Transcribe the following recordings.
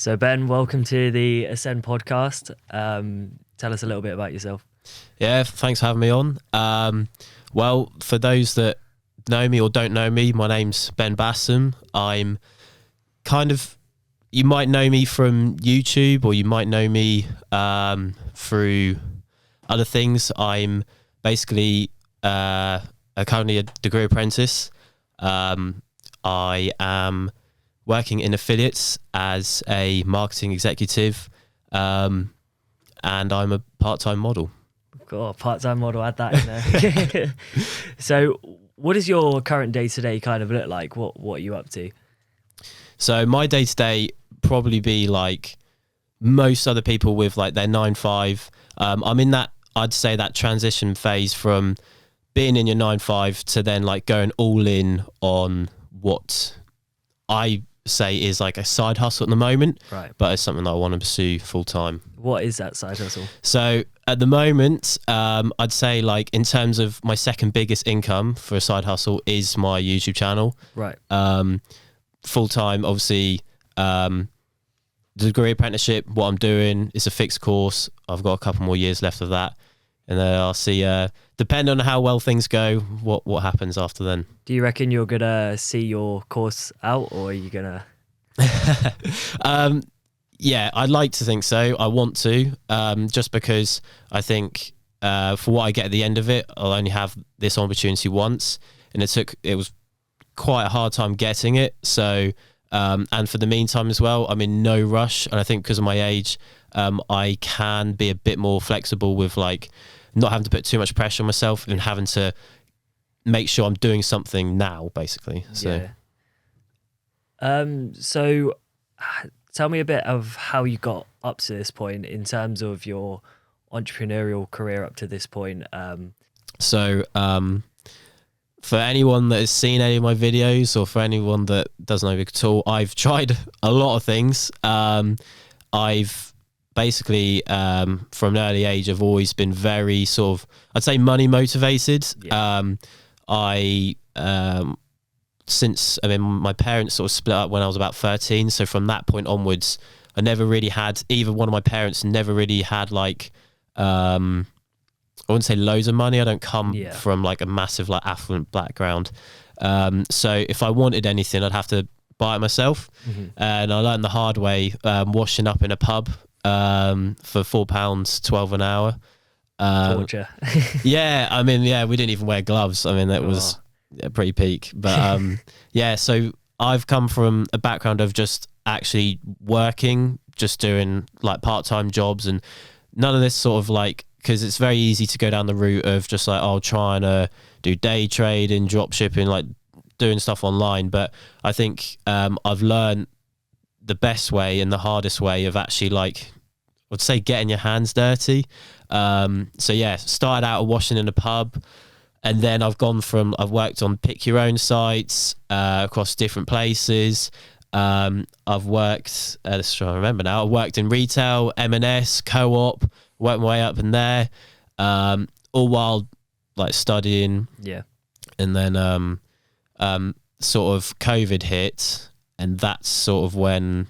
So Ben, welcome to the Ascend podcast. Tell us a little bit about yourself. Yeah, thanks for having me on. Well, for those that know me or don't know me, my name's Ben Bassham. I'm you might know me from YouTube or you might know me through other things. I'm basically currently a degree apprentice. I am working in affiliates as a marketing executive, and I'm a part-time model. Cool, part-time model, add that in there. So what does your current day-to-day kind of look like? What are you up to? So my day-to-day probably be like most other people with like their 9-5. I'm in that, I'd say, that transition phase from being in your 9-5 to then like going all in on what I say is like a side hustle at the moment, right? But it's something that I want to pursue full time. What is that side hustle? So at the moment, I'd say like in terms of my second biggest income for a side hustle is my YouTube channel. Right. Full time, obviously, the degree apprenticeship, what I'm doing is a fixed course. I've got a couple more years left of that. And then I'll see, depending on how well things go, what happens after then. Do you reckon you're going to see your course out, or are you going to... Yeah, I'd like to think so. I want to, just because I think for what I get at the end of it, I'll only have this opportunity once. And it was quite a hard time getting it. So, and for the meantime as well, I'm in no rush. And I think because of my age, I can be a bit more flexible with like not having to put too much pressure on myself and having to make sure I'm doing something now, basically. So, so tell me a bit of how you got up to this point in terms of your entrepreneurial career up to this point. So, for anyone that has seen any of my videos or for anyone that doesn't know me at all, I've tried a lot of things. I've basically, from an early age, I've always been very sort of, I'd say, money motivated. Yeah. Since my parents sort of split up when I was about 13. So from that point onwards, I never really had, either one of my parents never really had like, I wouldn't say loads of money. I don't come from like a massive like affluent background. So if I wanted anything, I'd have to buy it myself. Mm-hmm. And I learned the hard way, washing up in a pub for £4.12 an hour. Torture. Yeah, I mean, yeah, we didn't even wear gloves. I mean, that was pretty peak. But yeah, so I've come from a background of just actually working, just doing like part-time jobs, and none of this sort of like, because it's very easy to go down the route of just like, trying to do day trading, drop shipping, like doing stuff online. But I think I've learned the best way and the hardest way of actually like, I'd say, getting your hands dirty. So yeah, started out washing in a pub, and then I've worked on pick your own sites across different places. I've worked, let's try to remember now, I worked in retail, M&S, co-op, worked my way up in there, all while like studying. Yeah. And then sort of COVID hit, and that's sort of when,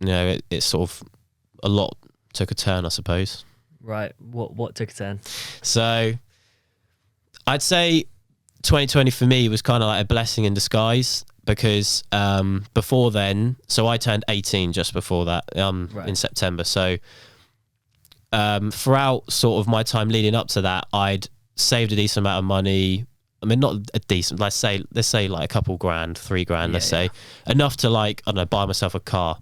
you know, it sort of a lot took a turn, I suppose. Right. What took a turn? So I'd say 2020 for me was kind of like a blessing in disguise, because before then, so I turned 18 just before that, right, in September. So throughout sort of my time leading up to that, I'd saved a decent amount of money. I mean, not a decent, let's say like a couple grand, $3,000, let's say, enough to like, I don't know, buy myself a car.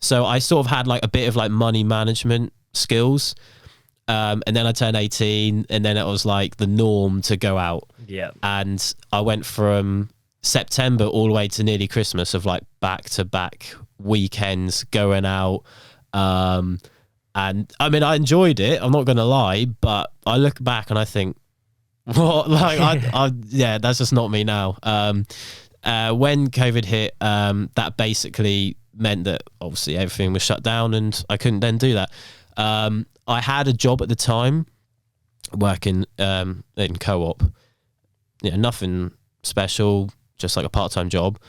So I sort of had like a bit of like money management skills. And then I turned 18, and then it was like the norm to go out. Yeah. And I went from September all the way to nearly Christmas of like back-to-back weekends going out. And I mean, I enjoyed it, I'm not going to lie, but I look back and I think, what? Like, yeah, that's just not me now. When COVID hit, that basically meant that obviously everything was shut down and I couldn't then do that. I had a job at the time working in co-op. Yeah, nothing special, just like a part-time job.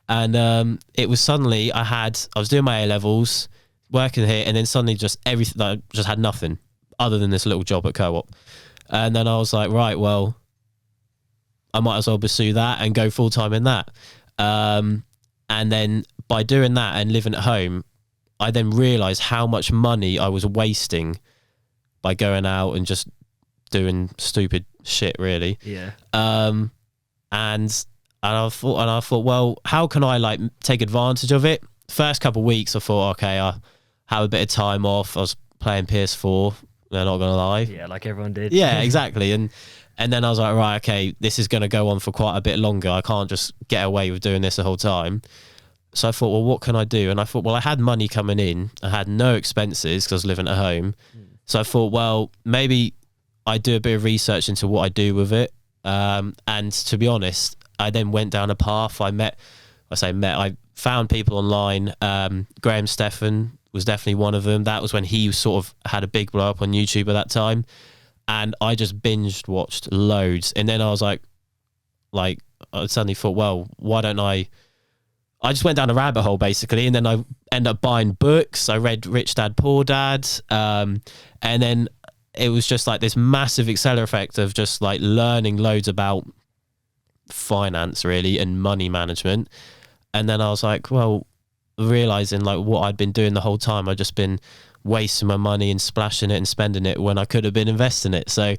And it was suddenly I was doing my A levels, working here, and then suddenly just everything, I just had nothing other than this little job at Co-op. And then I was like, right, well, I might as well pursue that and go full time in that. And then by doing that and living at home, I then realised how much money I was wasting by going out and just doing stupid shit, really. Yeah. And I thought, well, how can I like take advantage of it? First couple of weeks, I thought, okay, I have a bit of time off. I was playing PS4. They're not gonna lie. Yeah, like everyone did. Yeah, exactly. And then I was like, right, okay, this is gonna go on for quite a bit longer. I can't just get away with doing this the whole time. So I thought, well, what can I do? And I thought, well, I had money coming in. I had no expenses because I was living at home. So I thought, well, maybe I do a bit of research into what I do with it. And to be honest, I then went down a path. I found people online. Graham Stephan was definitely one of them. That was when he sort of had a big blow up on YouTube at that time. And I just binged watched loads. And then I was like I suddenly thought, well, why don't I just went down a rabbit hole basically. And then I ended up buying books. I read Rich Dad, Poor Dad. And then it was just like this massive accelerator effect of just like learning loads about finance really and money management. And then I was like, well, realizing like what I'd been doing the whole time, I'd just been wasting my money and splashing it and spending it when I could have been investing it. So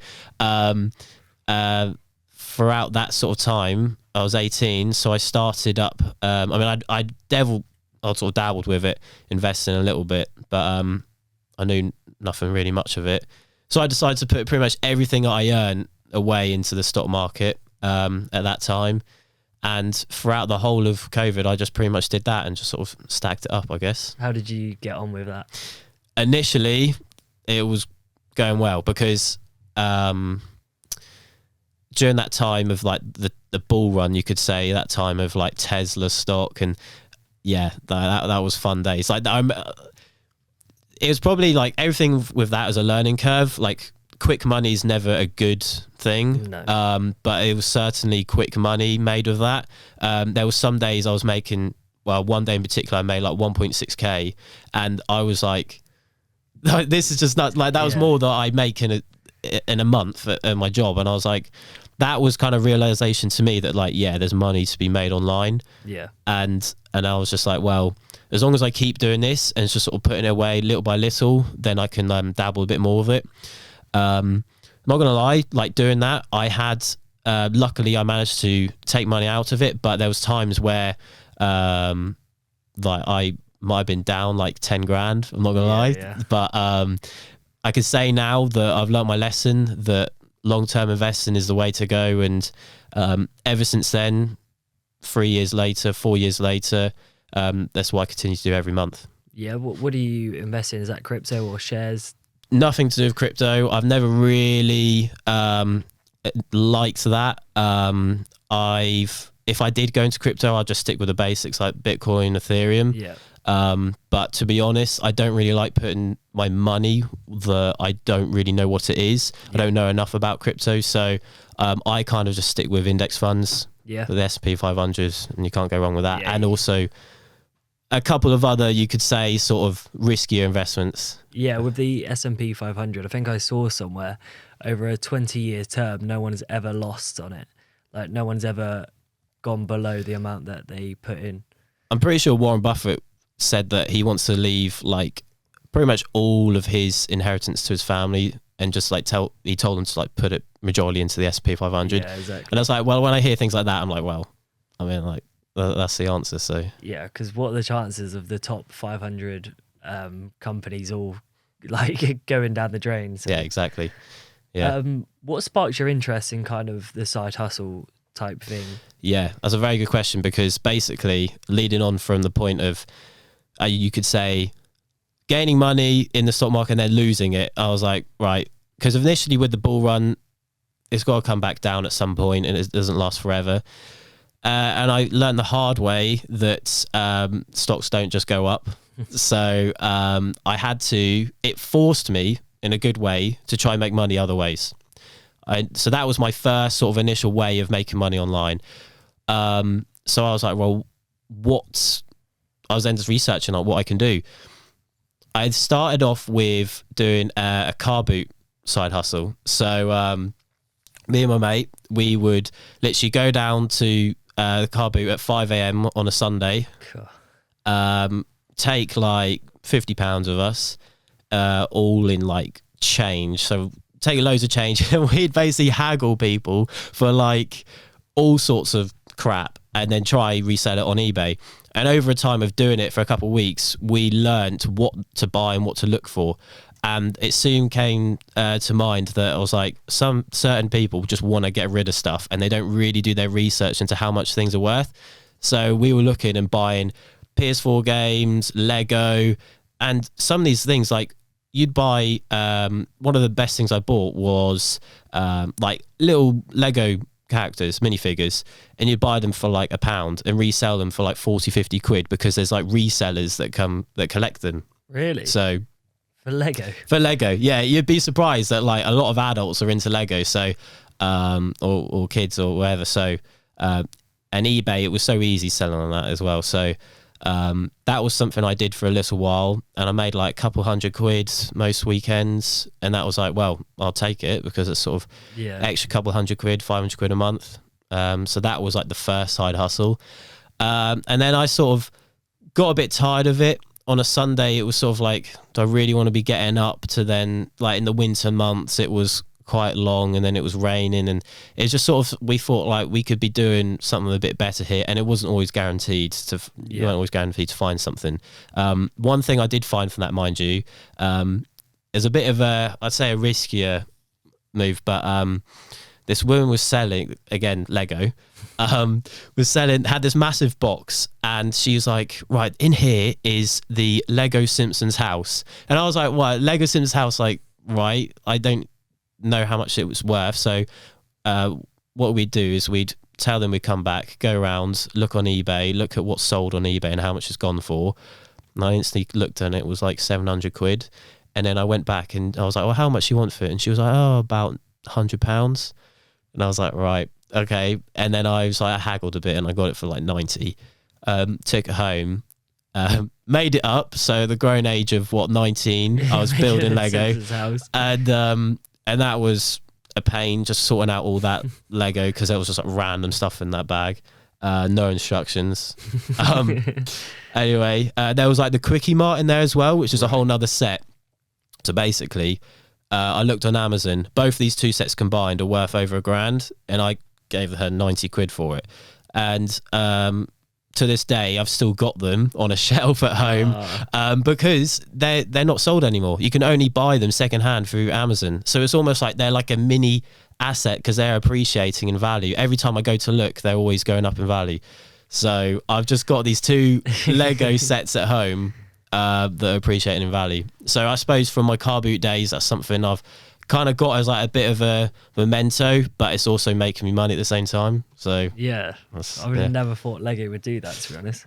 throughout that sort of time, I was 18, so I started up. I sort of dabbled with it, investing a little bit, but I knew nothing really much of it. So I decided to put pretty much everything I earned away into the stock market at that time. And throughout the whole of COVID, I just pretty much did that and just sort of stacked it up, I guess. How did you get on with that? Initially, it was going well because during that time of like the bull run, you could say, that time of like Tesla stock, and yeah, that was fun days. Like it was probably like everything with that as a learning curve. Like quick money is never a good thing. No. But it was certainly quick money made with that. There was some days I was making, well, one day in particular I made like 1.6k, and I was like this is just not like that was more than I make in a month at my job. And I was like, that was kind of realization to me that like, yeah, there's money to be made online. Yeah. And I was just like, well, as long as I keep doing this and just sort of putting it away little by little, then I can dabble a bit more with it. Not gonna lie, like doing that, I had luckily I managed to take money out of it, but there was times where like I might have been down like 10 grand. I'm not gonna lie. Yeah. But I can say now that I've learned my lesson, that long-term investing is the way to go. And ever since then, 3 years later, 4 years later, that's what I continue to do every month. Yeah. What do you invest in? Is that crypto or shares? Nothing to do with crypto. I've never really liked that. If I did go into crypto, I'd just stick with the basics like Bitcoin, Ethereum. Yeah. But to be honest, I don't really like putting my money that I don't really know what it is. Yeah. I don't know enough about crypto, so I kind of just stick with index funds. Yeah. The S&P 500, and you can't go wrong with that. Yeah, and also a couple of other, you could say, sort of riskier investments. Yeah, with the S&P 500, I think I saw somewhere over a 20-year term, no one has ever lost on it. Like no one's ever gone below the amount that they put in. I'm pretty sure Warren Buffett said that he wants to leave like pretty much all of his inheritance to his family, and just like he told them to like put it majority into the S&P 500. Yeah, exactly. And I was like, well, when I hear things like that, I'm like, well, I mean, like that's the answer. So yeah, because what are the chances of the top 500 companies all like going down the drain? So, yeah, exactly. Yeah. What sparked your interest in kind of the side hustle type thing? Yeah, that's a very good question, because basically leading on from the point of you could say gaining money in the stock market and then losing it, I was like, right, because initially with the bull run, it's got to come back down at some point and it doesn't last forever. And I learned the hard way that stocks don't just go up. So it forced me in a good way to try and make money other ways. So that was my first sort of initial way of making money online. So I was like, well, what I was then just researching on what I can do. I had started off with doing a car boot side hustle. So me and my mate, we would literally go down to the car boot at 5 a.m. on a Sunday, take like £50 of us, all in like change. So take loads of change and we'd basically haggle people for like all sorts of crap and then try resell it on eBay. And over a time of doing it for a couple of weeks, we learned what to buy and what to look for. And it soon came to mind that I was like, some certain people just want to get rid of stuff and they don't really do their research into how much things are worth. So we were looking and buying PS4 games, Lego, and some of these things, like you'd buy, one of the best things I bought was like little Lego characters, minifigures, and you'd buy them for like £1 and resell them for like 40-50 quid because there's like resellers that collect them. Really? So for Lego, yeah, you'd be surprised that like a lot of adults are into Lego, so or kids or whatever. So and eBay, it was so easy selling on that as well. So that was something I did for a little while, and I made like a couple £100 most weekends, and that was like, well, I'll take it because it's sort of extra couple £100, £500 a month. So that was like the first side hustle, and then I sort of got a bit tired of it. On a Sunday, it was sort of like, do I really want to be getting up to then, like in the winter months, it was quite long and then it was raining, and it's just sort of, we thought like we could be doing something a bit better here, and it wasn't always guaranteed to, you weren't always guaranteed to find something. One thing I did find from that, mind you, is a bit of a, I'd say a riskier move, but this woman was selling, again, Lego, was selling, had this massive box, and she was like, right, in here is the Lego Simpsons house. And I was like, what, Lego Simpsons house? Like, right, I don't know how much it was worth. So what we'd do is we'd tell them we'd come back, go around, look on eBay, look at what's sold on eBay and how much it's gone for. And I instantly looked and it was like 700 quid. And then I went back and I was like, well, how much you want for it? And she was like, oh, about £100. And I was like, right, okay. And then I was like, I haggled a bit and I got it for like 90. Took it home, made it up. So the grown age of 19, I was building Lego, and that was a pain, just sorting out all that Lego because there was just like random stuff in that bag, no instructions. Anyway, there was like the Quickie Mart in there as well, which is a whole nother set. So basically, I looked on Amazon. Both these two sets combined are worth over £1,000, and I gave her 90 quid for it. And to this day, I've still got them on a shelf at home because they're not sold anymore. You can only buy them secondhand through Amazon. So it's almost like they're like a mini asset because they're appreciating in value. Every time I go to look, they're always going up in value. So I've just got these two Lego sets at home that are appreciating in value. So I suppose from my car boot days, that's something I've kind of got as like a bit of a memento, but it's also making me money at the same time. So yeah, I would have never thought Lego would do that, to be honest.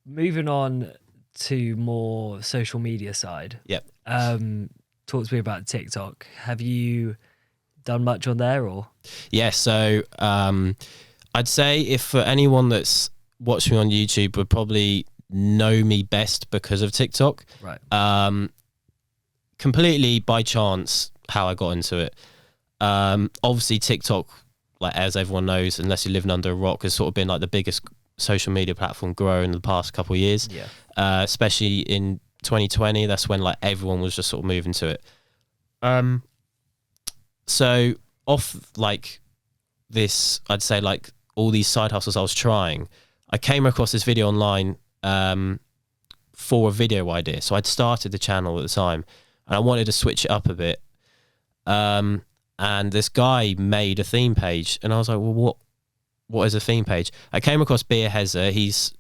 Moving on to more social media side. Yep. Talk to me about TikTok. Have you done much on there or? Yeah, so I'd say if for anyone that's watched me on YouTube would probably know me best because of TikTok. Right. Completely by chance how I got into it. Obviously TikTok, like as everyone knows, unless you're living under a rock, has sort of been like the biggest social media platform grower in the past couple of years. Yeah. Especially in 2020, that's when like everyone was just sort of moving to it. So off like this, I'd say like all these side hustles I was trying, I came across this video online for a video idea. So I'd started the channel at the time and I wanted to switch it up a bit. And this guy made a theme page and I was like, well, what is a theme page? I came across Beer Hezza. He's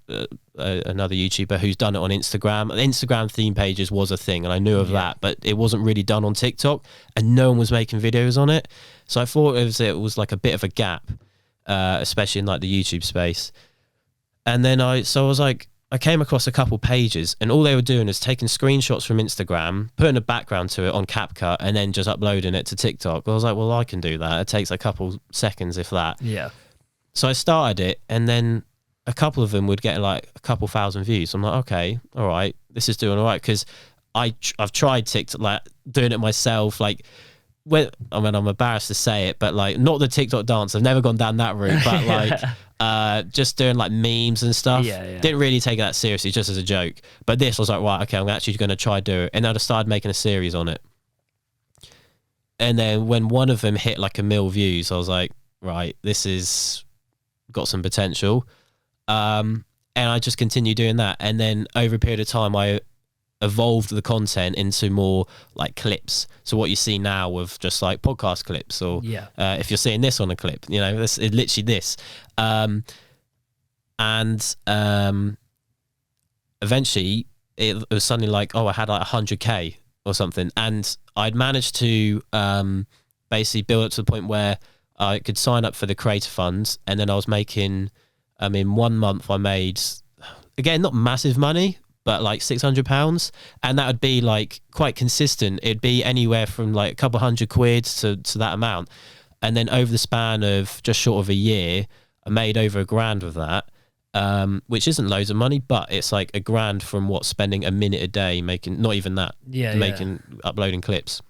another YouTuber who's done it on Instagram. Instagram theme pages was a thing and I knew of that, but it wasn't really done on TikTok and no one was making videos on it. So I thought it was like a bit of a gap, especially in like the YouTube space. And then I was like, I came across a couple pages and all they were doing is taking screenshots from Instagram, putting a background to it on CapCut and then just uploading it to TikTok. I was like, well, I can do that. It takes a couple seconds, if that. Yeah. So I started it and then a couple of them would get like a couple thousand views. I'm like, okay, all right, this is doing all right, because I've tried TikTok, like doing it myself, like I mean, I'm embarrassed to say it, but like not the TikTok dance. I've never gone down that route, but like just doing like memes and stuff. Yeah. Didn't really take it that seriously, just as a joke. But this was like, right, okay, I'm actually going to try do it, and I started making a series on it. And then when one of them hit like 1 million views, I was like, right, this is got some potential. And I just continued doing that, and then over a period of time, I evolved the content into more like clips. So what you see now of just like podcast clips, or if you're seeing this on a clip, you know, this is literally this. Eventually it was suddenly like, oh, I had like 100k or something, and I'd managed to basically build it to the point where I could sign up for the creator funds, and then I was making, I mean, 1 month I made, again, not massive money, but like £600, and that would be like quite consistent. It'd be anywhere from like a couple £100 to that amount. And then over the span of just short of a year, I made over £1,000 with that, which isn't loads of money, but it's like £1,000 from what, spending a minute a day making, not even that, uploading clips.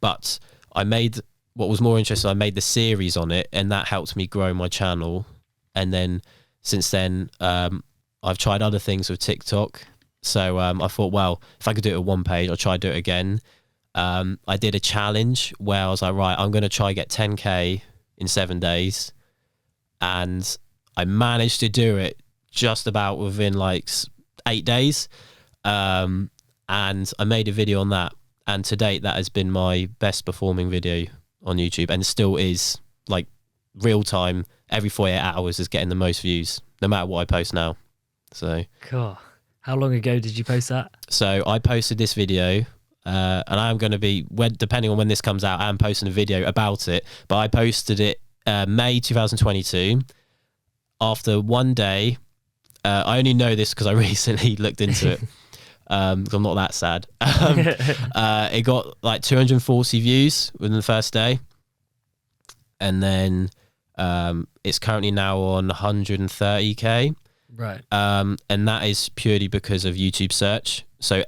But I made, what was more interesting, I made the series on it, and that helped me grow my channel. And then since then, I've tried other things with TikTok. So I thought, well, if I could do it at one page, I'll try to do it again. I did a challenge where I was like, right, I'm going to try get 10k in 7 days. And I managed to do it just about within like 8 days. And I made a video on that. And to date, that has been my best performing video on YouTube, and still is, like, real time, every 48 hours is getting the most views, no matter what I post now. So cool. How long ago did you post that? So I posted this video, and I'm going to be, depending on when this comes out, I'm posting a video about it, but I posted it May 2022. After 1 day, I only know this because I recently looked into it, because I'm not that sad. It got like 240 views within the first day, and then it's currently now on 130k. Right. And that is purely because of YouTube search. So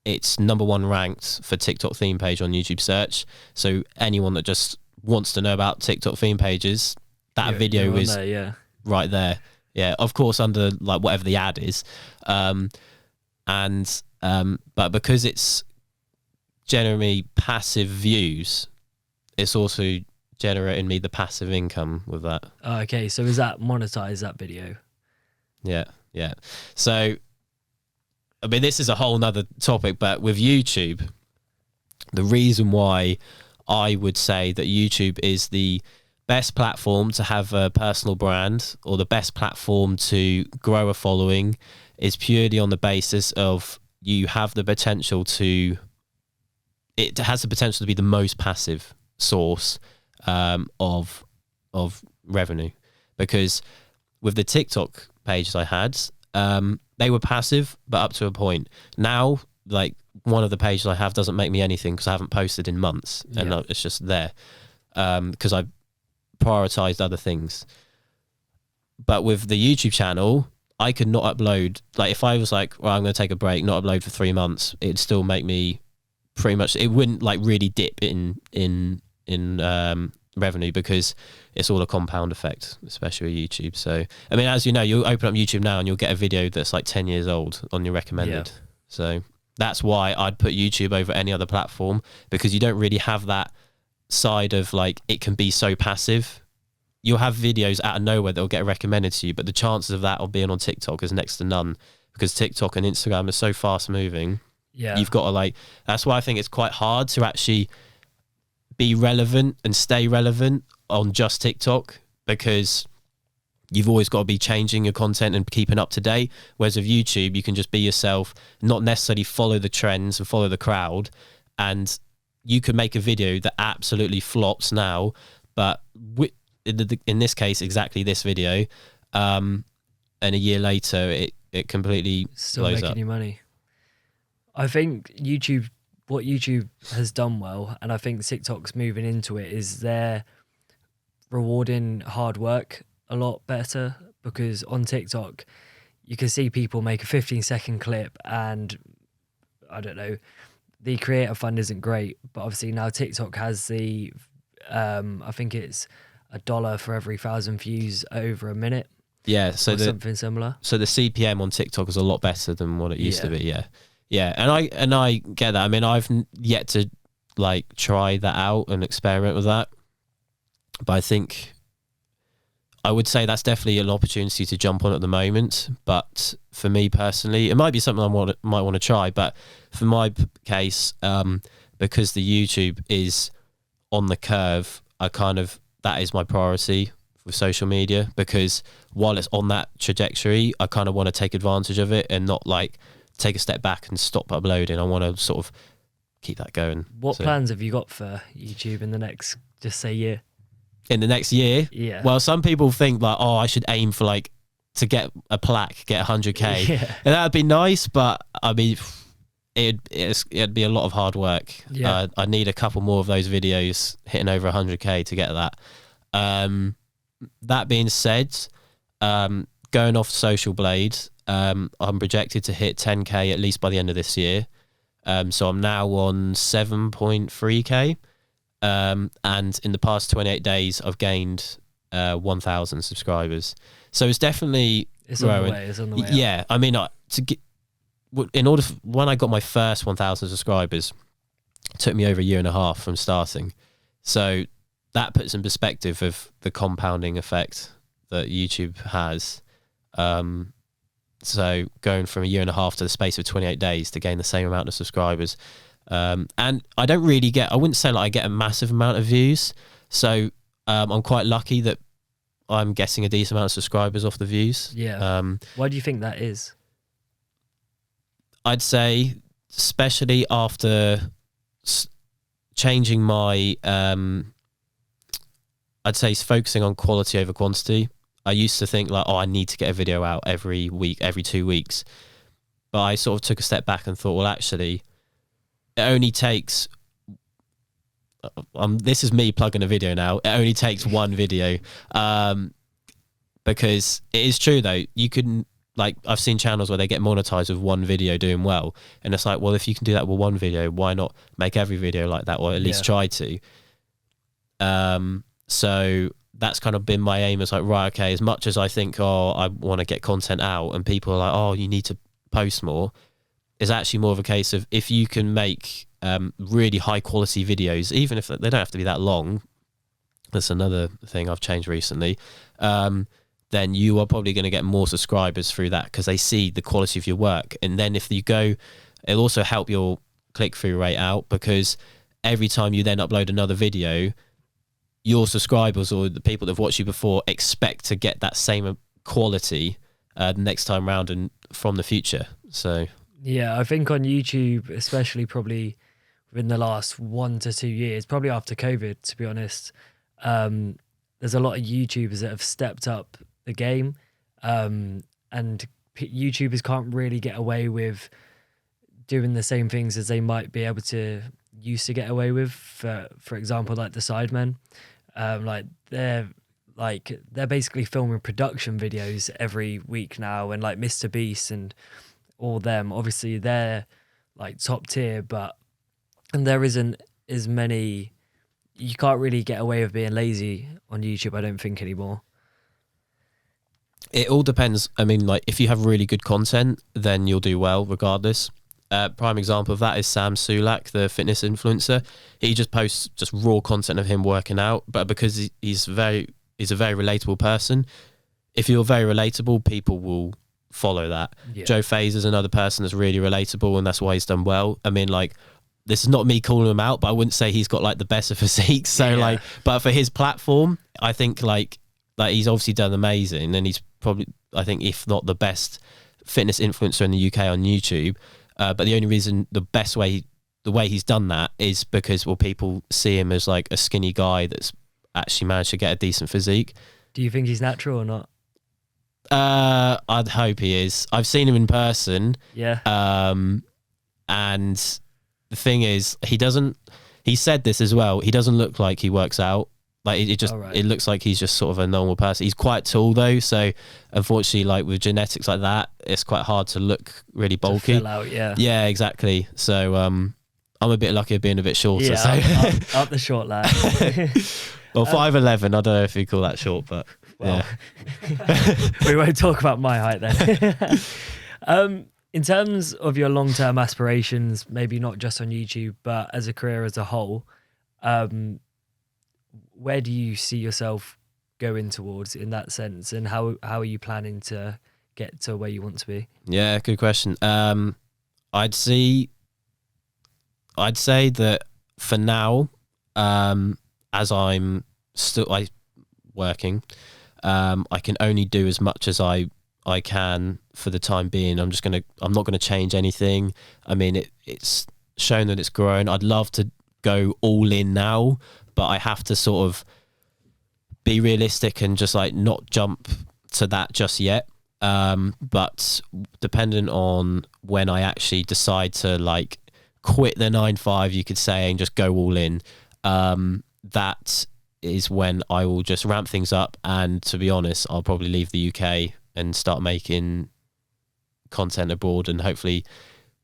it's #1 ranked for TikTok theme page on YouTube search. So anyone that just wants to know about TikTok theme pages, that video is there, right there. Yeah, of course, under like whatever the ad is. But because it's generally passive views, it's also generating me the passive income with that. Oh, okay, so is that monetized, that video? Yeah. So, I mean, this is a whole nother topic, but with YouTube, the reason why I would say that YouTube is the best platform to have a personal brand, or the best platform to grow a following, is purely on the basis of you have the potential to, it has the potential to be the most passive source of revenue. Because with the TikTok pages I had, they were passive, but up to a point. Now, like, one of the pages I have doesn't make me anything because I haven't posted in months, and it's just there because I prioritized other things. But with the YouTube channel, I could not upload. Like, if I was like, well, I'm going to take a break, not upload for 3 months, it'd still make me pretty much, it wouldn't like really dip in revenue, because it's all a compound effect, especially with YouTube. So, I mean, as you know, you'll open up YouTube now and you'll get a video that's like 10 years old on your recommended. So that's why I'd put YouTube over any other platform, because you don't really have that side of like, it can be so passive. You'll have videos out of nowhere that will get recommended to you, but the chances of that of being on TikTok is next to none, because TikTok and Instagram are so fast moving. Yeah. You've got to like, that's why I think it's quite hard to actually be relevant and stay relevant on just TikTok, because you've always got to be changing your content and keeping up to date. Whereas with YouTube, you can just be yourself, not necessarily follow the trends and follow the crowd. And you could make a video that absolutely flops now, but in this case, exactly this video, and a year later, it completely still blows making up. you money. I think what YouTube has done well, and I think TikTok's moving into it, is they're rewarding hard work a lot better, because on TikTok you can see people make a 15-second clip, and I don't know, the creator fund isn't great, but obviously now TikTok has the I think it's $1 for every 1,000 views over a minute. Yeah, so something similar. So the CPM on TikTok is a lot better than what it used to be. Yeah, and I get that. I mean, I've yet to like try that out and experiment with that, but I think I would say that's definitely an opportunity to jump on at the moment. But for me personally, it might be something I might want to try. But for my case, because the YouTube is on the curve, that is my priority with social media, because while it's on that trajectory, I kind of want to take advantage of it and not like take a step back and stop uploading. I want to sort of keep that going. What plans have you got for YouTube in the next, just say, year? In the next year? Yeah. Well, some people think like, oh, I should aim for like to get a plaque, get 100K. Yeah. And that would be nice, but I mean, it'd be a lot of hard work. Yeah. I need a couple more of those videos hitting over 100K to get that. That being said, going off Social Blade, I'm projected to hit 10K at least by the end of this year. So I'm now on 7.3K. And in the past 28 days, I've gained 1,000 subscribers. So it's definitely growing. It's on the way. Yeah, up. I mean, when I got my first 1,000 subscribers, it took me over a year and a half from starting. So that puts in perspective of the compounding effect that YouTube has. So going from a year and a half to the space of 28 days to gain the same amount of subscribers. And I wouldn't say like I get a massive amount of views. So I'm quite lucky that I'm getting a decent amount of subscribers off the views. Yeah. Why do you think that is? I'd say, especially after changing my, I'd say focusing on quality over quantity. I used to think like, oh, I need to get a video out every week, every 2 weeks. But I sort of took a step back and thought, well, actually, it only takes, this is me plugging a video now. It only takes one video. Because it is true though, you can, like, I've seen channels where they get monetized with one video doing well. And it's like, well, if you can do that with one video, why not make every video like that, or at least try to? So that's kind of been my aim. It's like, right, okay, as much as I think, oh, I want to get content out, and people are like, oh, you need to post more, is actually more of a case of if you can make really high quality videos, even if they don't have to be that long. That's another thing I've changed recently. Then you are probably going to get more subscribers through that because they see the quality of your work. And then if you go, it'll also help your click-through rate out, because every time you then upload another video, your subscribers or the people that have watched you before expect to get that same quality the next time round and from the future. So yeah, I think on YouTube, especially probably within the last 1 to 2 years, probably after COVID, to be honest, there's a lot of YouTubers that have stepped up the game, and YouTubers can't really get away with doing the same things as they might be able to used to get away with. For example, like the Sidemen, they're basically filming production videos every week now, and like Mr. Beast and all them. Obviously, they're like top tier, and there isn't as many. You can't really get away with being lazy on YouTube, I don't think, anymore. It all depends. I mean, like, if you have really good content, then you'll do well regardless. Prime example of that is Sam Sulak, the fitness influencer. He just posts just raw content of him working out, but because he's a very relatable person, if you're very relatable, people will follow that. Yeah. Joe Faze is another person that's really relatable, and that's why he's done well. I mean, like, this is not me calling him out, but I wouldn't say he's got like the best of physique. So but for his platform, I think like he's obviously done amazing, and he's probably, I think, if not the best fitness influencer in the UK on YouTube. But the only reason, the way he's done that is because, well, people see him as like a skinny guy that's actually managed to get a decent physique. Do you think he's natural or not? I'd hope he is. I've seen him in person. Yeah. And the thing is, he said this as well, he doesn't look like he works out. Like it just, All right. it looks like he's just sort of a normal person. He's quite tall though, so unfortunately, like with genetics like that, it's quite hard to look really bulky. To fill out, yeah. Yeah, exactly. So I'm a bit lucky at being a bit shorter. Yeah, So up the short line. well, 5'11". I don't know if you call that short, but Well, yeah. we won't talk about my height then. In terms of your long-term aspirations, maybe not just on YouTube, but as a career as a whole, where do you see yourself going towards in that sense, and how are you planning to get to where you want to be? Yeah, good question. I'd say that for now, as I'm still working, I can only do as much as I can for the time being. I'm not gonna change anything. I mean, it's shown that it's grown. I'd love to go all in now, but I have to sort of be realistic and just like not jump to that just yet. But dependent on when I actually decide to like quit the 9-5, you could say, and just go all in, that is when I will just ramp things up. And to be honest, I'll probably leave the UK and start making content abroad, and hopefully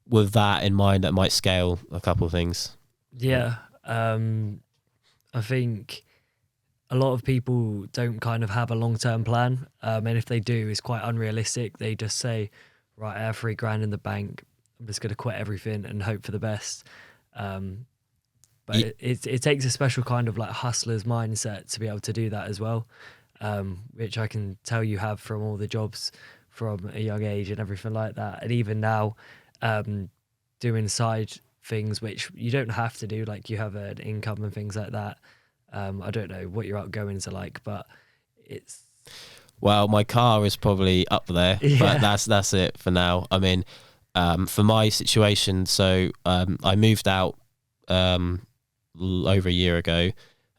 with that in mind, that might scale a couple of things. Yeah, I think a lot of people don't kind of have a long-term plan, and if they do, it's quite unrealistic. They just say, right, I have $3,000 in the bank, I'm just going to quit everything and hope for the best. But it takes a special kind of like hustler's mindset to be able to do that as well, which I can tell you have from all the jobs from a young age and everything like that. And even now, doing side things which you don't have to do, like you have an income and things like that. I don't know what your outgoings are like, but it's... Well, my car is probably up there, but that's it for now. I mean, for my situation, so I moved out over a year ago,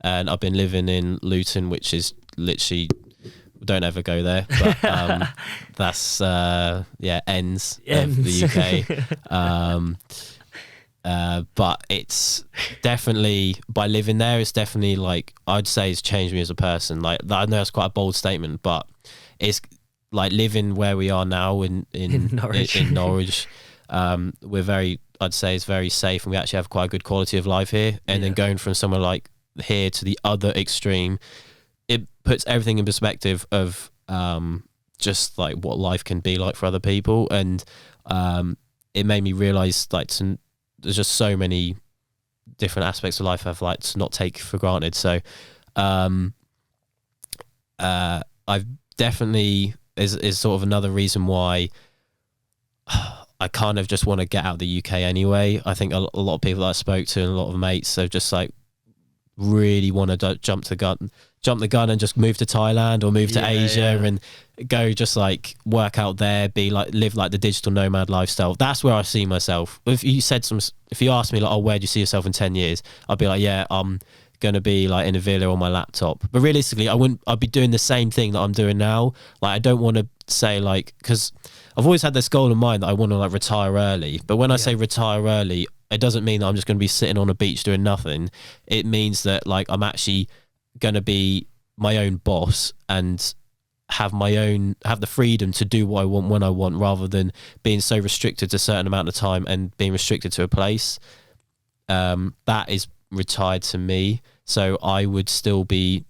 and I've been living in Luton, which is literally, don't ever go there, but that's ends of the UK. But it's definitely, by living there, it's definitely like, I'd say it's changed me as a person. Like, I know it's quite a bold statement, but it's like living where we are now in Norwich. We're very, I'd say it's very safe, and we actually have quite a good quality of life here. And then going from somewhere like here to the other extreme, it puts everything in perspective of just like what life can be like for other people. And it made me realize like there's just so many different aspects of life I've like to not take for granted. So I've definitely is sort of another reason why I kind of just want to get out of the UK anyway. I think a lot of people that I spoke to and a lot of mates have just like really want to jump the gun and just move to Thailand or move to Asia and go just like work out there, be like, live like the digital nomad lifestyle. That's where I see myself. If you asked me like, oh, where do you see yourself in 10 years? I'd be like, yeah, I'm going to be like in a villa on my laptop. But realistically, I'd be doing the same thing that I'm doing now. Like, I don't want to say like, because I've always had this goal in mind that I want to like retire early. But when I say retire early, it doesn't mean that I'm just going to be sitting on a beach doing nothing. It means that like I'm actually going to be my own boss and have the freedom to do what I want when I want, rather than being so restricted to a certain amount of time and being restricted to a place. That is retired to me. So I would still be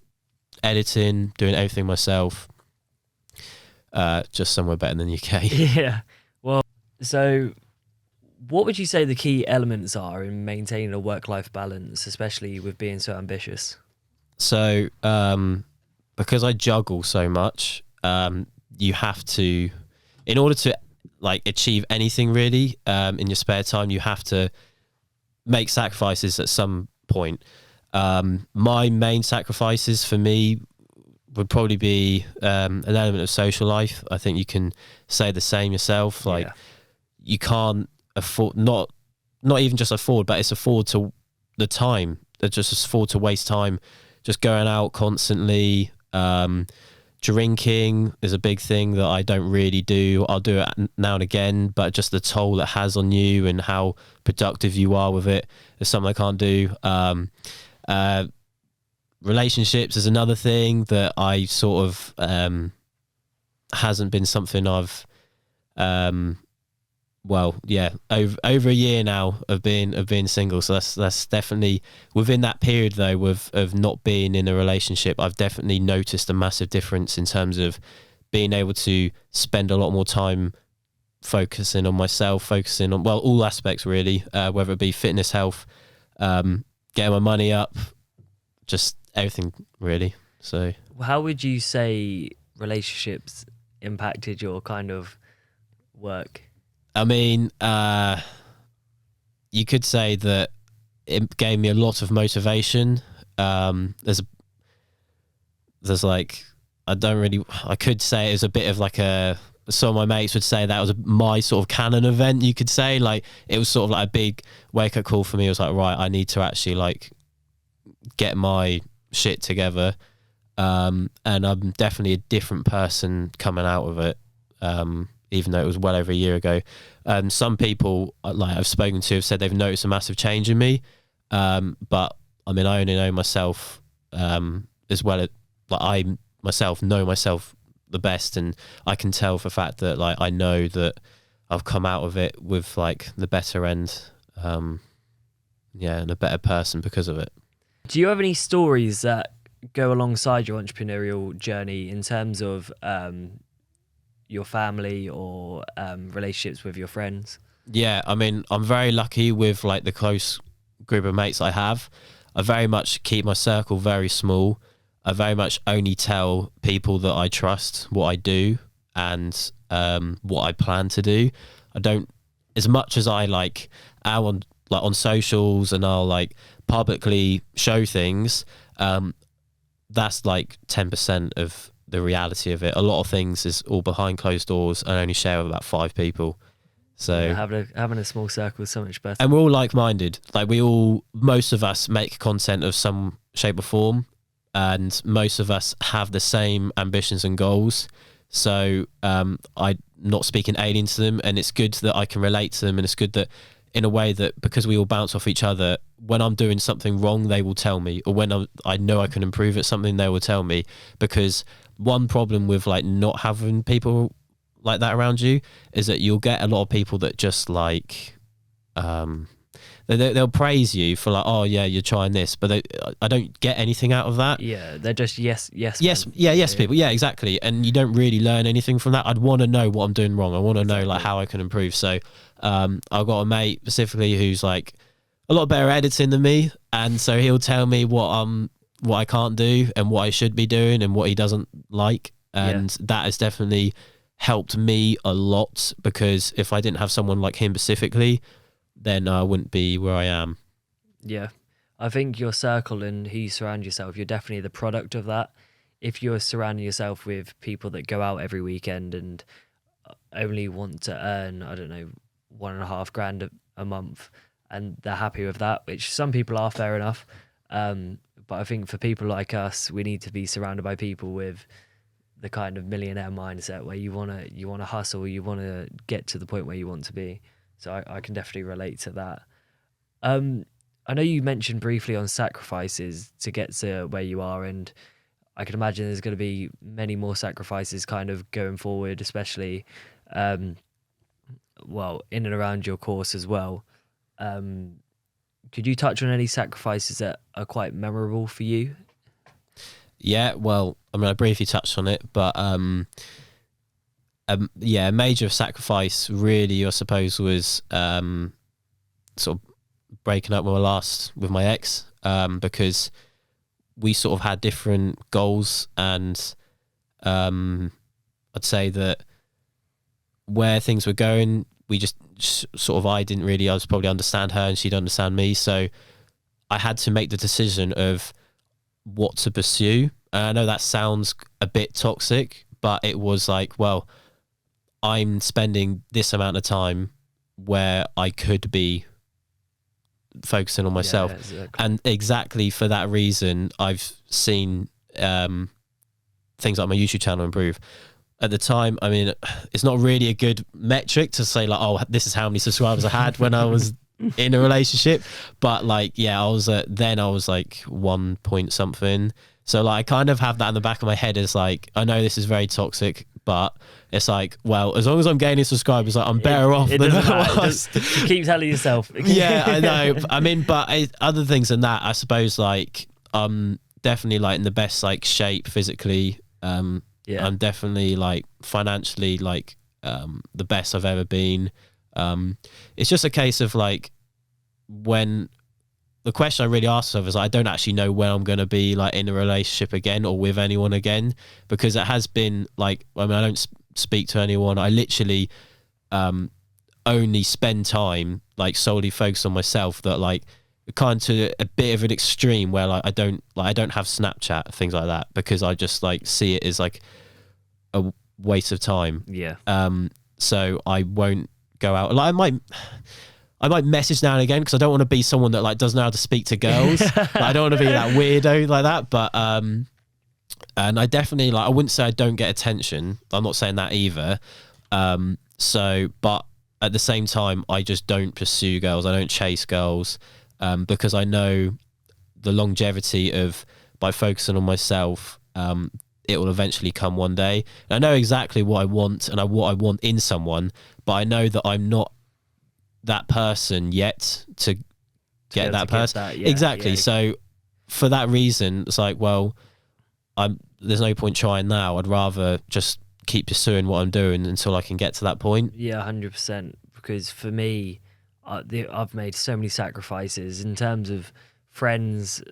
editing, doing everything myself, just somewhere better than the UK. Yeah. Well, so what would you say the key elements are in maintaining a work-life balance, especially with being so ambitious? So, because I juggle so much, you have to, in order to like achieve anything really, in your spare time, you have to make sacrifices at some point. My main sacrifices for me would probably be an element of social life. I think you can say the same yourself. Like, you can't afford, not even just afford, but it's afford to the time, just afford to waste time just going out constantly. Drinking is a big thing that I don't really do. I'll do it now and again, but just the toll it has on you and how productive you are with it is something I can't do. relationships is another thing that I sort of hasn't been something I've over a year now of being single. So that's definitely within that period though of not being in a relationship. I've definitely noticed a massive difference in terms of being able to spend a lot more time focusing on myself, focusing on all aspects really, whether it be fitness, health, getting my money up, just everything really. So How would you say relationships impacted your kind of work? I mean, you could say that it gave me a lot of motivation. There's like, I could say it was a bit of like some of my mates would say that was my sort of canon event, you could say. Like, it was sort of like a big wake up call for me. It was like, right, I need to actually like get my shit together. And I'm definitely a different person coming out of it. Even though it was well over a year ago. Some people like I've spoken to have said they've noticed a massive change in me. But I mean, I only know myself as well. Like, I myself know myself the best, and I can tell for a fact that like I know that I've come out of it with like the better end, and a better person because of it. Do you have any stories that go alongside your entrepreneurial journey in terms of your family or relationships with your friends? Yeah, I mean, I'm very lucky with like the close group of mates I have. I very much keep my circle very small. I very much only tell people that I trust what I do and what I plan to do. I don't, as much as I like am on socials and I'll like publicly show things, that's like 10% of the reality of it. A lot of things is all behind closed doors and I only share with about 5 people. So yeah, having a small circle is so much better. And we're all like-minded. Like most of us make content of some shape or form, and most of us have the same ambitions and goals. So I'm not speaking alien to them, and it's good that I can relate to them, and it's good that in a way that because we all bounce off each other, when I'm doing something wrong, they will tell me, or when I know I can improve at something, they will tell me. Because one problem with like not having people like that around you is that you'll get a lot of people that just like they'll praise you for like, oh yeah, you're trying this, but I don't get anything out of that. Yeah, they're just yes people. Yeah, exactly. And you don't really learn anything from that. I'd want to know what I'm doing wrong. I want to know like how I can improve. So I've got a mate specifically who's like a lot better at editing than me, and so he'll tell me what I can't do and what I should be doing and what he doesn't like, and that has definitely helped me a lot, because if I didn't have someone like him specifically, then I wouldn't be where I am. Yeah, I think your circle and who you surround yourself, you're definitely the product of that. If you're surrounding yourself with people that go out every weekend and only want to earn, I don't know, $1,500 a month, and they're happy with that, which some people are, fair enough. But I think for people like us, we need to be surrounded by people with the kind of millionaire mindset where you wanna hustle, you wanna get to the point where you want to be. So I can definitely relate to that. I know you mentioned briefly on sacrifices to get to where you are, and I can imagine there's going to be many more sacrifices kind of going forward, especially in and around your course as well. Could you touch on any sacrifices that are quite memorable for you? Yeah, well, I mean, I briefly touched on it, but a major sacrifice really, I suppose, was sort of breaking up with my ex, because we sort of had different goals, and I'd say that where things were going, we just sort of, I was probably understand her and she'd understand me, so I had to make the decision of what to pursue. I know that sounds a bit toxic, but it was like, well, I'm spending this amount of time where I could be focusing on myself. Yeah, exactly. And exactly for that reason, I've seen things like my YouTube channel improve. At the time, I mean, it's not really a good metric to say like, oh, this is how many subscribers I had when I was in a relationship. But like, yeah, I was like 1 point something. So like, I kind of have that in the back of my head as like, I know this is very toxic, but it's like, well, as long as I'm gaining subscribers, like, I'm better off than I was. You keep telling yourself. Yeah, I know. I mean, but other things than that, I suppose, like, I'm definitely like in the best like shape physically. Yeah. I'm definitely like financially like the best I've ever been. It's just a case of like, when the question I really ask myself is, I don't actually know when I'm going to be like in a relationship again or with anyone again, because it has been like, I mean, I don't speak to anyone. I literally only spend time like solely focused on myself, that like kind of to a bit of an extreme where like I don't have Snapchat, things like that, because I just like see it as like a waste of time. Yeah. So I won't go out. Like, I might message now and again, because I don't want to be someone that like doesn't know how to speak to girls. Like, I don't want to be that weirdo like that. But and I definitely, like, I wouldn't say I don't get attention. I'm not saying that either. So, but at the same time, I just don't pursue girls. I don't chase girls, because I know the longevity of, by focusing on myself, it will eventually come one day. And I know exactly what I want and what I want in someone, but I know that I'm not that person yet to get that person. Exactly. Yeah. So for that reason, it's like, well, there's no point trying now. I'd rather just keep pursuing what I'm doing until I can get to that point. Yeah, 100%. Because for me, I've made so many sacrifices in terms of friends,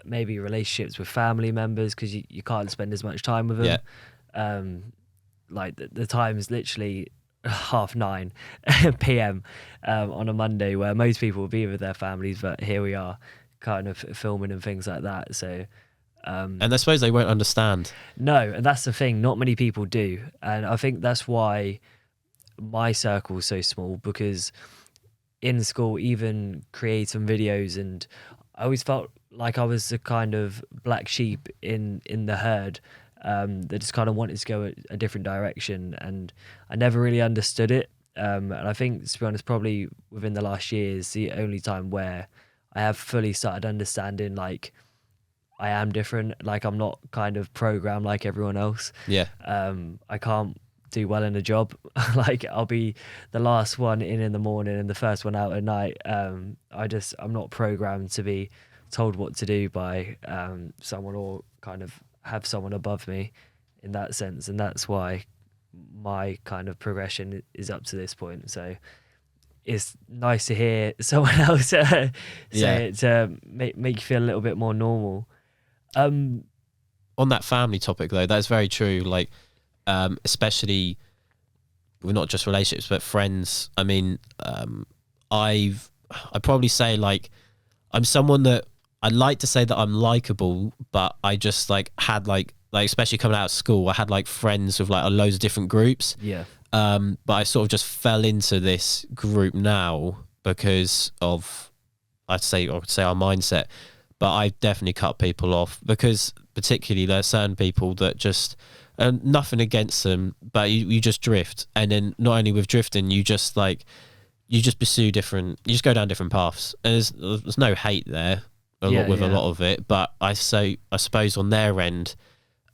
maybe relationships with family members, because you can't spend as much time with them. Yeah. Like the time is literally 9:30 p.m. On a Monday, where most people will be with their families, but here we are kind of filming and things like that. So and I suppose they won't understand. No, and that's the thing, not many people do. And I think that's why my circle is so small, because in school, even creating videos, and I always felt like I was the kind of black sheep in the herd, that just kind of wanted to go a different direction, and I never really understood it. And I think, to be honest, probably within the last year is the only time where I have fully started understanding, like, I am different. Like, I'm not kind of programmed like everyone else. Yeah. I can't do well in a job. Like, I'll be the last one in the morning and the first one out at night. I'm not programmed to be told what to do by someone, or kind of have someone above me in that sense. And that's why my kind of progression is up to this point. So it's nice to hear someone else say it to make you feel a little bit more normal. On that family topic though, that's very true. Like, especially with not just relationships but friends. I mean, I'd probably say, like, I'm someone that I'd like to say that I'm likable, but I just like had like especially coming out of school, I had like friends with like loads of different groups. Yeah. But I sort of just fell into this group now because of, I would say our mindset. But I definitely cut people off, because particularly there are certain people that just, nothing against them, but you just drift. And then not only with drifting, you just pursue different, you just go down different paths. And there's no hate there a lot of it. But I suppose on their end,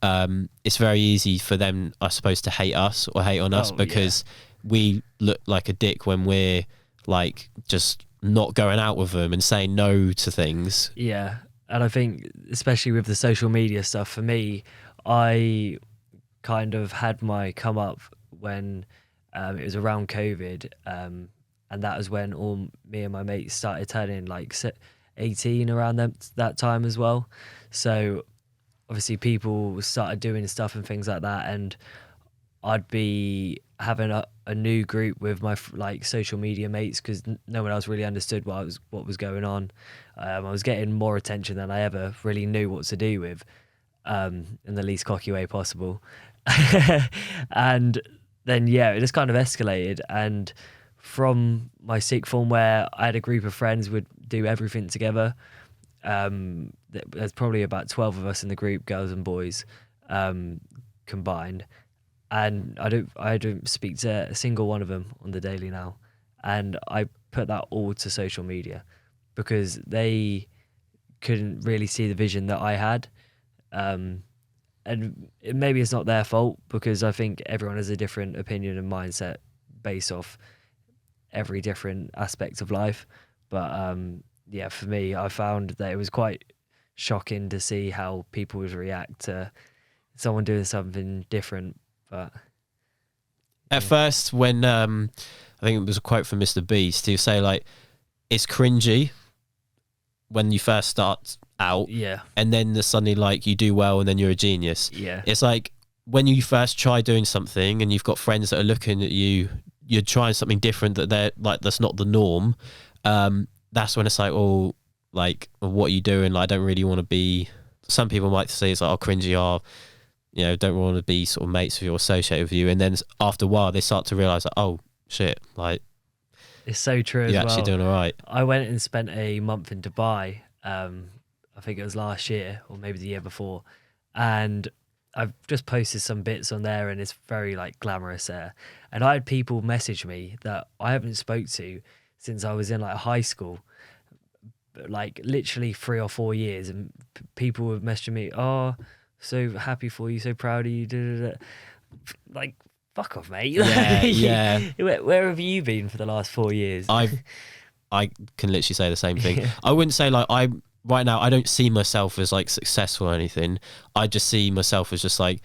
it's very easy for them, I suppose, to hate us or hate on us, because we look like a dick when we're like just not going out with them and saying no to things. Yeah. And I think, especially with the social media stuff, for me, I kind of had my come up when it was around COVID, and that was when all me and my mates started turning like 18 around that time as well. So obviously people started doing stuff and things like that, and I'd be having a new group with my like social media mates, because no one else really understood what was going on. I was getting more attention than I ever really knew what to do with, in the least cocky way possible. And then it just kind of escalated. And from my sixth form, where I had a group of friends, would do everything together. There's probably about 12 of us in the group, girls and boys, combined. And I don't speak to a single one of them on the daily now. And I put that all to social media because they couldn't really see the vision that I had. And maybe it's not their fault because I think everyone has a different opinion and mindset based off every different aspect of life. But yeah, for me, I found that it was quite shocking to see how people would react to someone doing something different. But at first, when I think it was a quote from Mr. Beast, he would say like, it's cringy when you first start out, yeah, and then suddenly like you do well and then you're a genius. yeah, It's like when you first try doing something and you've got friends that are looking at you, you're trying something different that they're like, that's not the norm. That's when it's like, oh, like, what are you doing? Like, I don't really want to be, some people might say it's like, oh, cringy, or, you know, don't want to be sort of mates with you or associated with you. And then after a while, they start to realize like, oh shit, like, it's so true as you're well. actually doing all right. I went and spent a month in Dubai. I think it was last year or maybe the year before, and I've just posted some bits on there, and it's very like glamorous there. And I had people message me that I haven't spoke to since I was in like high school, like literally 3 or 4 years, and people were messaging me, "Oh, so happy for you, so proud of you." Da, da, da. Like, fuck off, mate. Yeah, yeah. Where have you been for the last 4 years? I can literally say the same thing. I wouldn't say like right now I don't see myself as like successful or anything. I just see myself as just like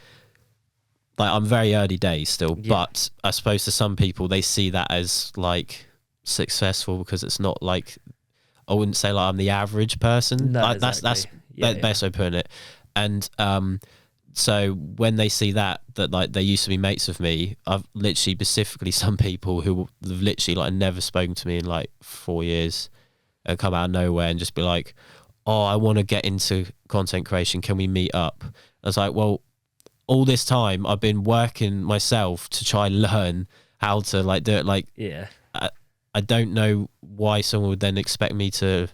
I'm very early days still, Yeah. but I suppose to some people they see that as like successful because it's not like, I wouldn't say like I'm the average person. No, Like, exactly. that's Yeah, best way of putting it. And so when they see that like they used to be mates with me, I've literally specifically some people who have literally like never spoken to me in like 4 years and come out of nowhere and just be like, oh, I want to get into content creation. Can we meet up? I was like, well, all this time I've been working myself to try and learn how to like do it. Like, yeah. I don't know why someone would then expect me to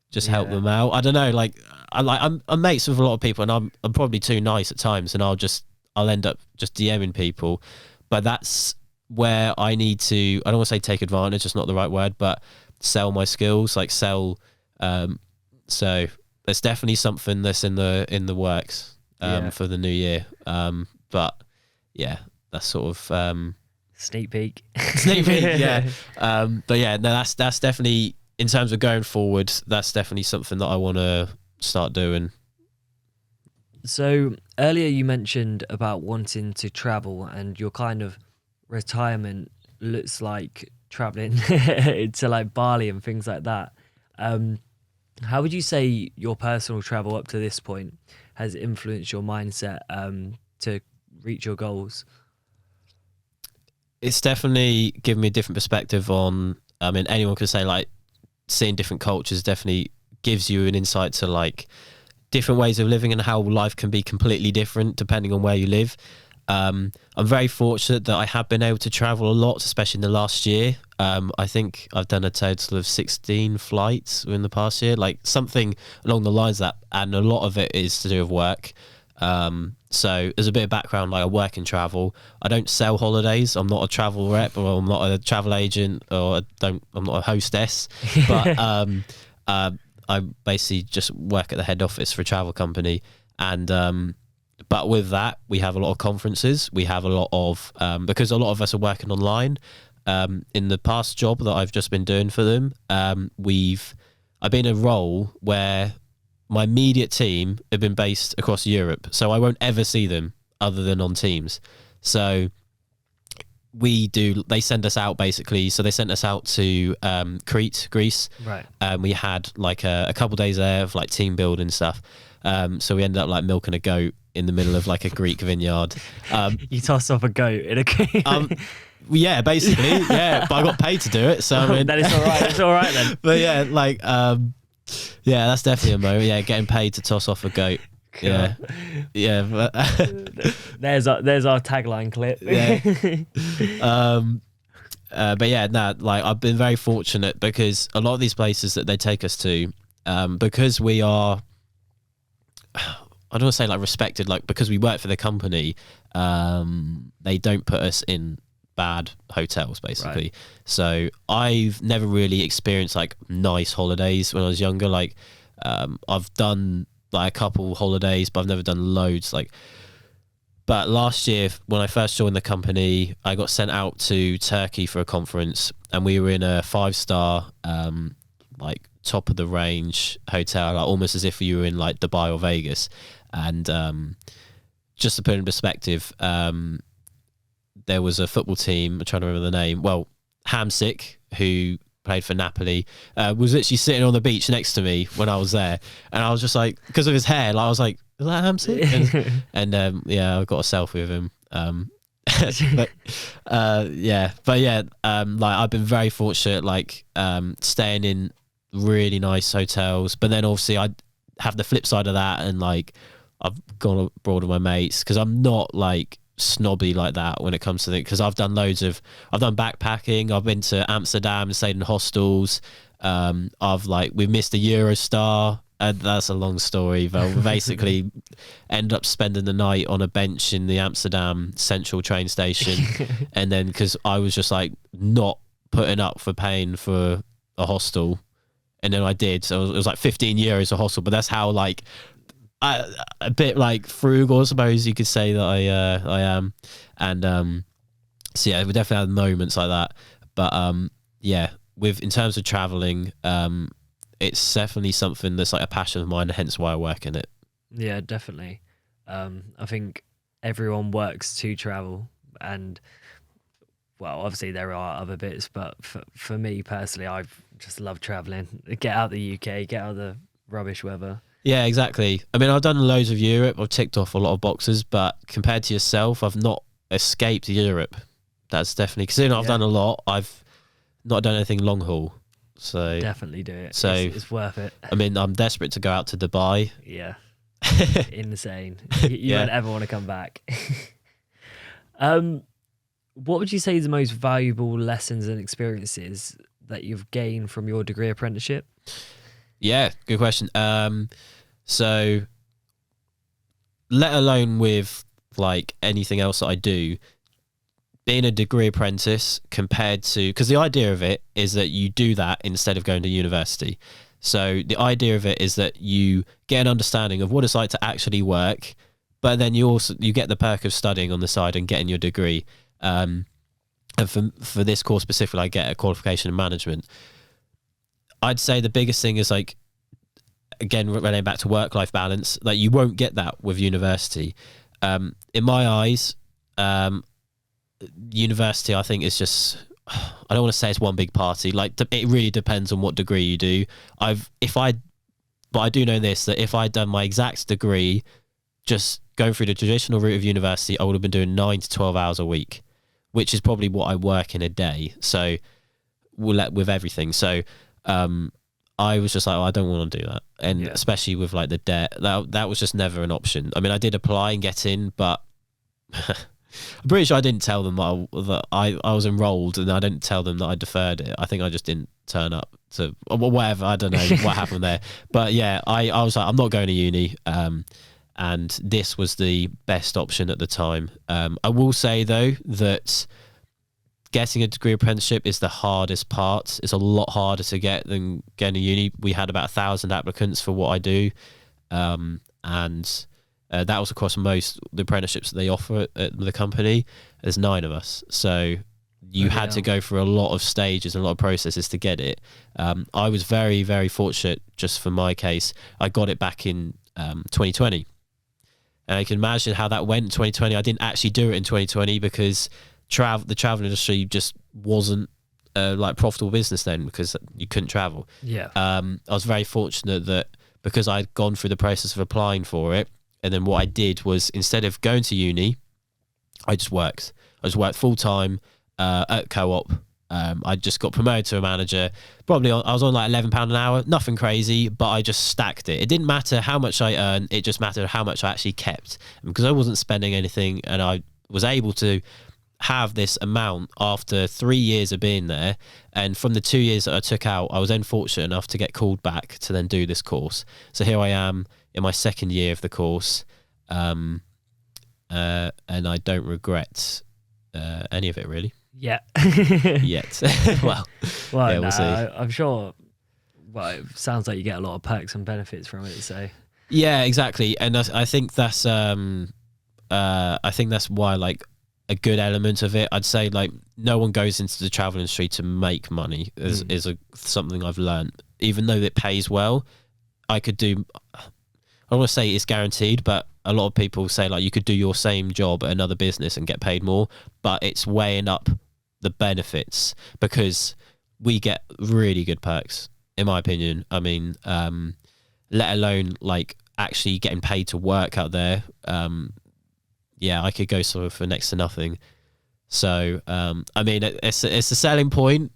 just help Yeah. them out. I don't know. Like, I'm mates with a lot of people, and I'm probably too nice at times, and I'll end up just DMing people. But that's where I need to, I don't want to say take advantage, it's not the right word, but sell my skills, like sell. So there's definitely something that's in the works for the new year. But yeah, that's sort of Sneak peek. sneak peek, yeah. But yeah, no, that's definitely, in terms of going forward, that's definitely something that I want to start doing. So earlier you mentioned about wanting to travel, and your kind of retirement looks like traveling to like Bali and things like that. How would you say your personal travel up to this point has influenced your mindset to reach your goals? It's definitely given me a different perspective on, I mean, anyone could say like seeing different cultures definitely gives you an insight to like different ways of living and how life can be completely different depending on where you live. I'm very fortunate that I have been able to travel a lot, especially in the last year. I think I've done a total of 16 flights in the past year, like something along the lines of that, and a lot of it is to do with work. So as a bit of background, like I work in travel. I don't sell holidays. I'm not a travel rep, or I'm not a travel agent, or I'm not a hostess. But I basically just work at the head office for a travel company. And but with that, we have a lot of conferences. We have a lot of because a lot of us are working online. In the past job that I've just been doing for them, I've been in a role where my immediate team have been based across Europe, so I won't ever see them other than on Teams. So they send us out basically. So they sent us out to Crete, Greece. Right. We had like a couple days there of like team building stuff. So we ended up like milking a goat in the middle of like a Greek vineyard. You toss off a goat in a Yeah, basically, yeah. But I got paid to do it, so I mean, that is all right. It's all right then. But yeah, like, yeah, that's definitely a moment. Yeah, getting paid to toss off a goat. Cool. Yeah, yeah. But There's our tagline clip. Yeah. But yeah, no, like I've been very fortunate because a lot of these places that they take us to, because we are, I don't want to say like respected, like because we work for the company, they don't put us in bad hotels, basically. Right. So I've never really experienced like nice holidays when I was younger. Like I've done like a couple holidays, but I've never done loads. Like, but last year when I first joined the company, I got sent out to Turkey for a conference, and we were in a 5-star like top of the range hotel, like almost as if you were in like Dubai or Vegas. And just to put it in perspective, there was a football team, I'm trying to remember the name, well, Hamsik, who played for Napoli, was literally sitting on the beach next to me when I was there, and I was just like, because of his hair, like, I was like, is that Hamsik? And yeah, I got a selfie with him. Like I've been very fortunate, like staying in really nice hotels, but then obviously I have the flip side of that, and like I've gone abroad with my mates, because I'm not like snobby like that when it comes to things, because I've done backpacking, I've been to Amsterdam and stayed in hostels. We've missed a Eurostar, and that's a long story, but we basically end up spending the night on a bench in the Amsterdam Central train station. And then because I was just like not putting up for paying for a hostel, and then I did, so it was like 15 euros a hostel, but that's how like a bit like frugal, I suppose you could say that I am. And so yeah, we definitely had moments like that. But yeah, in terms of traveling, it's definitely something that's like a passion of mine, hence why I work in it. Yeah, definitely. I think everyone works to travel, and well, obviously there are other bits, but for me personally, I just love traveling. Get out of the UK, get out of the rubbish weather. Yeah, exactly. I mean, I've done loads of Europe. I've ticked off a lot of boxes, but compared to yourself, I've not escaped Europe. That's definitely, considering I've done a lot, I've not done anything long haul. So definitely do it. So it's worth it. I mean, I'm desperate to go out to Dubai. Yeah. Insane. You won't ever want to come back. What would you say is the most valuable lessons and experiences that you've gained from your degree apprenticeship? Yeah, good question. So let alone with like anything else that I do, being a degree apprentice compared to, because the idea of it is that you do that instead of going to university. So the idea of it is that you get an understanding of what it's like to actually work, but then you get the perk of studying on the side and getting your degree. And for this course specifically, I get a qualification in management. I'd say the biggest thing is like, again, relating back to work-life balance, like you won't get that with university. In my eyes, university, I think, is just, I don't want to say it's one big party. Like it really depends on what degree you do. But I do know this, that if I'd done my exact degree, just going through the traditional route of university, I would have been doing 9 to 12 hours a week, which is probably what I work in a day. So with everything. So, I was just like, I don't want to do that. And especially with like the debt, that was just never an option. I mean, I did apply and get in, but I'm pretty sure I didn't tell them that I was enrolled, and I didn't tell them that I deferred it. I think I just didn't turn up to, or whatever. I don't know what happened there. But yeah, I was like, I'm not going to uni. And this was the best option at the time. I will say though that getting a degree apprenticeship is the hardest part. It's a lot harder to get than getting a uni. We had about 1,000 applicants for what I do. And that was across most the apprenticeships that they offer at the company. There's 9 of us. So you had to go through a lot of stages and a lot of processes to get it. I was very, very fortunate, just for my case. I got it back in 2020. And I can imagine how that went in 2020. I didn't actually do it in 2020 because the travel industry just wasn't like profitable business then, because you couldn't travel. I was very fortunate that because I'd gone through the process of applying for it, and then what I did was, instead of going to uni, I just worked full time at Co-op. I just got promoted to a manager. I was on like £11 an hour, nothing crazy, but I just stacked it. It didn't matter how much I earned, it just mattered how much I actually kept. And because I wasn't spending anything, and I was able to have this amount after 3 years of being there, and from the 2 years that I took out, I was then fortunate enough to get called back to then do this course. So here I am in my second year of the course, and I don't regret any of it, really. Yeah. yet. Well, Well, yeah, we'll see. I'm sure. Well, it sounds like you get a lot of perks and benefits from it. So Yeah, exactly. And I think that's why like a good element of it. I'd say like no one goes into the travel industry to make money. Is something I've learned. Even though it pays well, I could do. I don't want to say it's guaranteed, but a lot of people say like you could do your same job at another business and get paid more. But it's weighing up the benefits because we get really good perks, in my opinion. I mean, let alone like actually getting paid to work out there. Yeah, I could go sort of for next to nothing. So, I mean, it's a selling point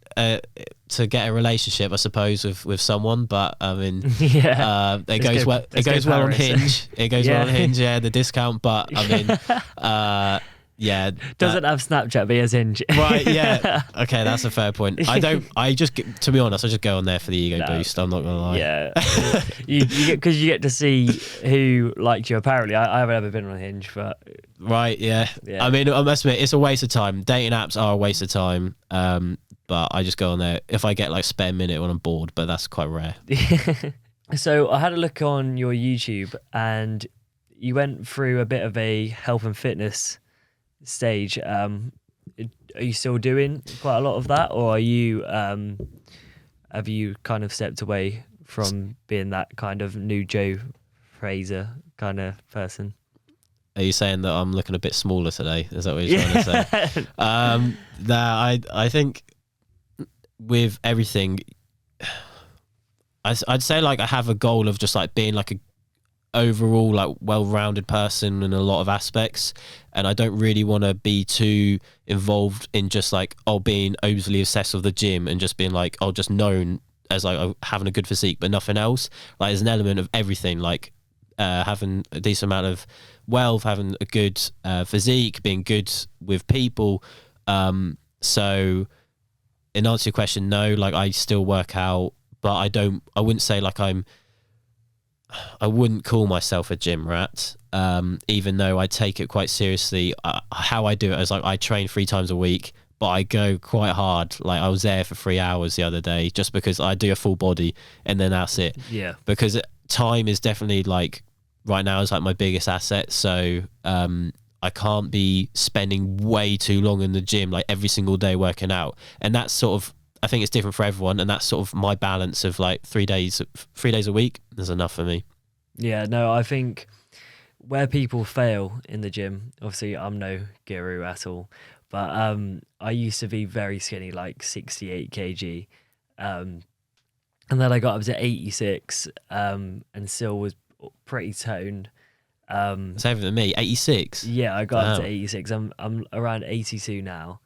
to get a relationship, I suppose, with someone. But I mean, it goes well. It goes well on Hinge. It goes well on Hinge. Yeah, the discount. But I mean, yeah, doesn't have Snapchat, but he has Hinge. Right? Yeah. Okay, that's a fair point. To be honest, I just go on there for the ego boost. I'm not gonna lie. Yeah, you get to see who liked you. Apparently, I haven't ever been on Hinge, but right, yeah. I mean, I must admit, it's a waste of time. Dating apps are a waste of time. But I just go on there if I get like spare minute when I'm bored, but that's quite rare. So I had a look on your YouTube, and you went through a bit of a health and fitness stage. Are you still doing quite a lot of that, or are you have you kind of stepped away from being that kind of new Joe Fraser kind of person? Are you saying that I'm looking a bit smaller today? Is that what you're trying to say? I think with everything, I'd say like I have a goal of just like being like a overall like well-rounded person in a lot of aspects, and I don't really want to be too involved in just like being overly obsessed with the gym and just being like just known as like having a good physique but nothing else. Like there's an element of everything, like having a decent amount of wealth, having a good physique, being good with people. So in answer to your question, no, like I still work out, but I wouldn't say like I wouldn't call myself a gym rat, even though I take it quite seriously. How I do it is like I train 3 times a week, but I go quite hard. Like I was there for 3 hours the other day just because I do a full body and then that's it. Yeah. Because time is definitely like right now is like my biggest asset. So I can't be spending way too long in the gym, like every single day working out. And that's sort of, I think it's different for everyone, and that's sort of my balance of like 3 days a week is enough for me. Yeah, no, I think where people fail in the gym, obviously I'm no guru at all, but I used to be very skinny, like 68 kg, and then I got up to 86, and still was pretty toned. It's heavier than me. 86. Yeah, I got up to 86. I'm around 82 now.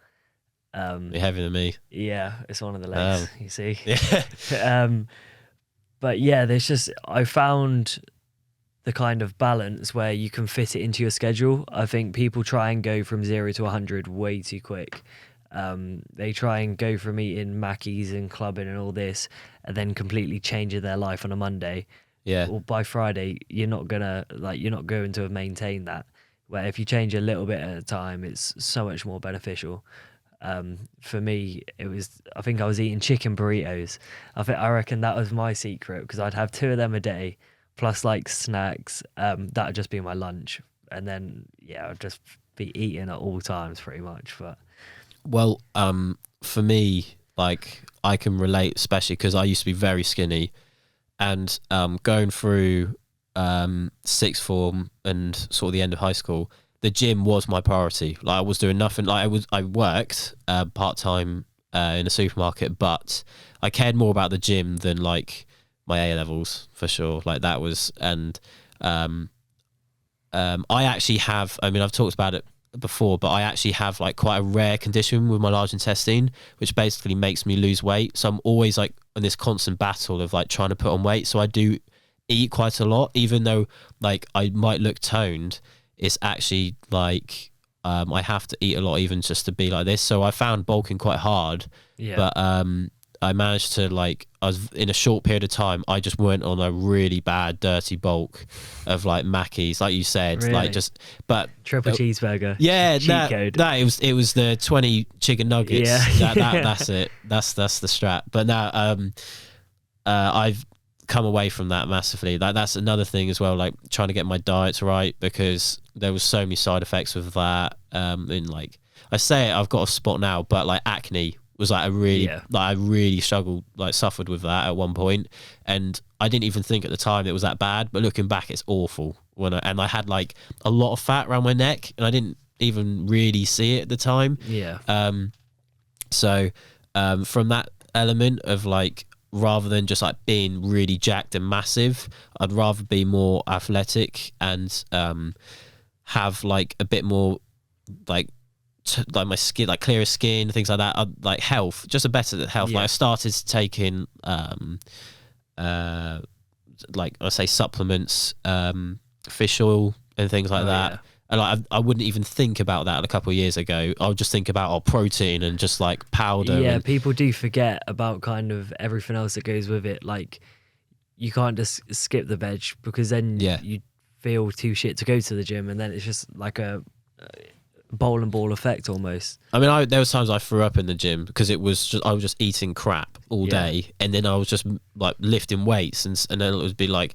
You're heavier than me. Yeah, it's one of the legs, you see. Yeah. But yeah, I found the kind of balance where you can fit it into your schedule. I think people try and go from 0 to 100 way too quick. They try and go from eating Mackies and clubbing and all this, and then completely changing their life on a Monday. Yeah. Or by Friday, you're not going to maintain that. Where if you change a little bit at a time, it's so much more beneficial. For me, I think I was eating chicken burritos. I reckon that was my secret, because I'd have 2 of them a day, plus like snacks. That would just be my lunch, and then I'd just be eating at all times pretty much. But well, for me, like I can relate, especially because I used to be very skinny, and going through sixth form and sort of the end of high school, the gym was my priority. Like I was doing nothing. Like I worked part-time in a supermarket, but I cared more about the gym than like my A levels for sure. Like that was, and I actually have, I mean, I've talked about it before, but I actually have like quite a rare condition with my large intestine, which basically makes me lose weight. So I'm always like in this constant battle of like trying to put on weight. So I do eat quite a lot, even though like I might look toned. It's actually like I have to eat a lot even just to be like this. So I found bulking quite hard. yeah. But I managed to like, I was in a short period of time, I just went on a really bad dirty bulk of like Mackies, like you said, Really? like just, but Triple cheeseburger. yeah, Cheat code. it was the 20 chicken nuggets. Yeah. That's it. That's the strat. But now I've come away from that massively. That's another thing as well, like trying to get my diets right, because there was so many side effects with that. In like, I say I've got a spot now, but like acne was like I really struggled, like suffered with that at one point, and I didn't even think at the time it was that bad, but looking back it's awful. And I had like a lot of fat around my neck and I didn't even really see it at the time. So from that element of like, rather than just like being really jacked and massive, I'd rather be more athletic and have like a bit more like like my skin, like clearer skin, things like that, like health, just a better health. Like I started taking like I say supplements, fish oil and things like that. And like, I wouldn't even think about that a couple of years ago. I would just think about protein and just like powder. Yeah, people do forget about kind of everything else that goes with it. Like you can't just skip the veg, because then you feel too shit to go to the gym, and then it's just like a bowling ball effect almost. I mean, there was times I threw up in the gym because it was just, I was just eating crap all day, and then I was just like lifting weights, and then it would be like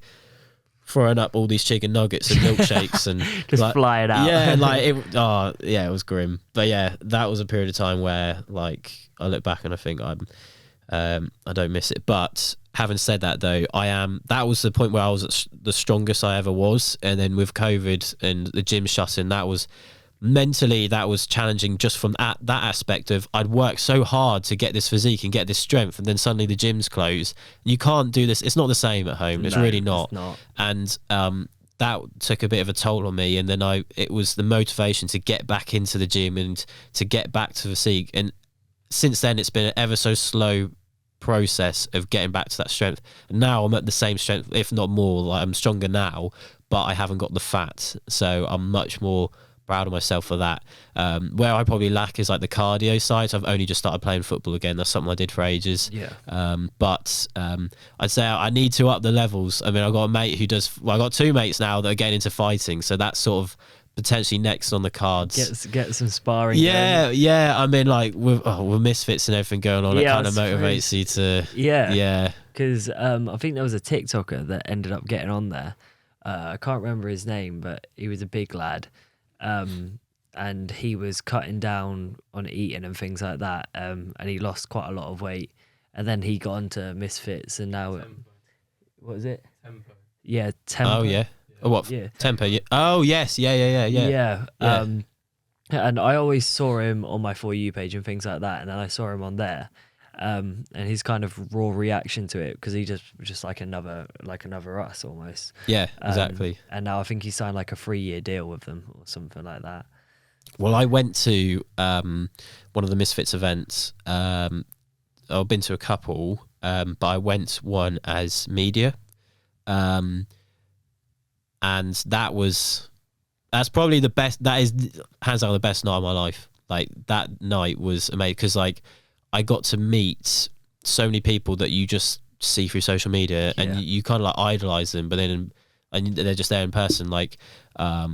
throwing up all these chicken nuggets and milkshakes and just like, flying out. Yeah, like it was grim. But yeah, that was a period of time where like I look back and I think I don't miss it. But having said that though, that was the point where I was at the strongest I ever was, and then with COVID and the gym shutting, that was mentally challenging, just from that aspect of I'd worked so hard to get this physique and get this strength, and then suddenly the gym's closed. You can't do this. It's not the same at home. It's really not. And that took a bit of a toll on me, and then it was the motivation to get back into the gym and to get back to physique. And since then it's been an ever so slow process of getting back to that strength. And now I'm at the same strength, if not more. Like I'm stronger now, but I haven't got the fat, so I'm much more proud of myself for that. Where I probably lack is like the cardio side. So I've only just started playing football again. That's something I did for ages. But I'd say I need to up the levels. I mean, I've got a mate who does, well, I've got two mates now that are getting into fighting, so that's sort of potentially next on the cards. Get some sparring going. I mean, like with Misfits and everything going on, it kind of motivates you to because I think there was a TikToker that ended up getting on there. I can't remember his name, but he was a big lad. And he was cutting down on eating and things like that, and he lost quite a lot of weight, and then he got into Misfits, and now what is it? Tempo. Yeah, Tempo. Oh yeah. Oh what? Yeah. Tempo. Yeah. Oh yes. Yeah. And I always saw him on my For You page and things like that, and then I saw him on there, and his kind of raw reaction to it, because he just like another us almost. Yeah, exactly. And now I think he signed like a 3-year deal with them or something like that. Well, I went to one of the Misfits events. I've been to a couple, but I went one as media, and that's probably the best. That is hands down the best night of my life. Like that night was amazing, because like I got to meet so many people that you just see through social media, and you kind of like idolize them, but then and they're just there in person. Like a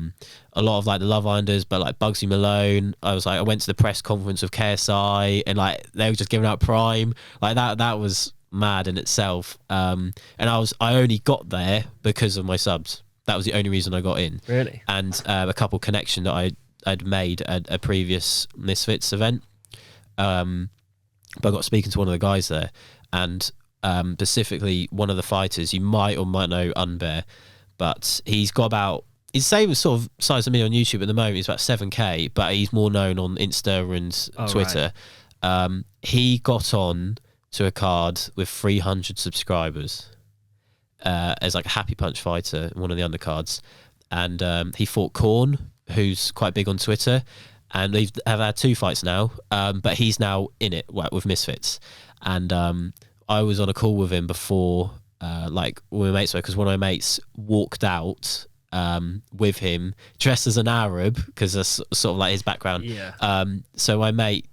lot of like the Love Islanders, but like Bugsy Malone. I went to the press conference with KSI, and like they were just giving out Prime. Like that was mad in itself. And I only got there because of my subs. That was the only reason I got in. Really? And a couple connection that I'd made at a previous Misfits event. But I got speaking to one of the guys there, and specifically one of the fighters, you might or might know Unbear, but he's got about, he's the same sort of size as me on YouTube at the moment. He's about 7K, but he's more known on Insta and Twitter. Right. He got on to a card with 300 subscribers as like a Happy Punch fighter, one of the undercards, and he fought Korn, who's quite big on Twitter. And they've had 2 fights now, but he's now in it with Misfits. And I was on a call with him before, like with my mates, because one of my mates walked out with him dressed as an Arab, because that's sort of like his background. Yeah. So my mate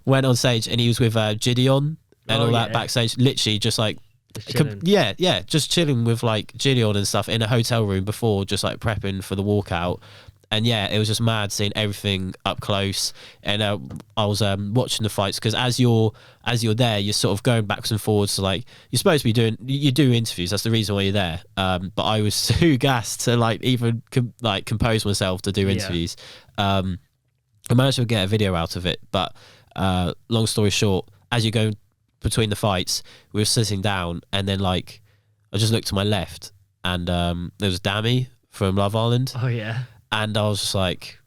went on stage and he was with Gideon and all that backstage, literally just like just chilling with like Gideon and stuff in a hotel room before, just like prepping for the walkout. And yeah, it was just mad seeing everything up close. And I was watching the fights, because as you're there, you're sort of going backwards and forwards. So like, you're supposed to be you do interviews. That's the reason why you're there. But I was too gassed to like even compose myself to do interviews. I managed to get a video out of it. But long story short, as you go between the fights, we were sitting down, and then like I just looked to my left, and there was Dammy from Love Island. Oh yeah. And I was just like,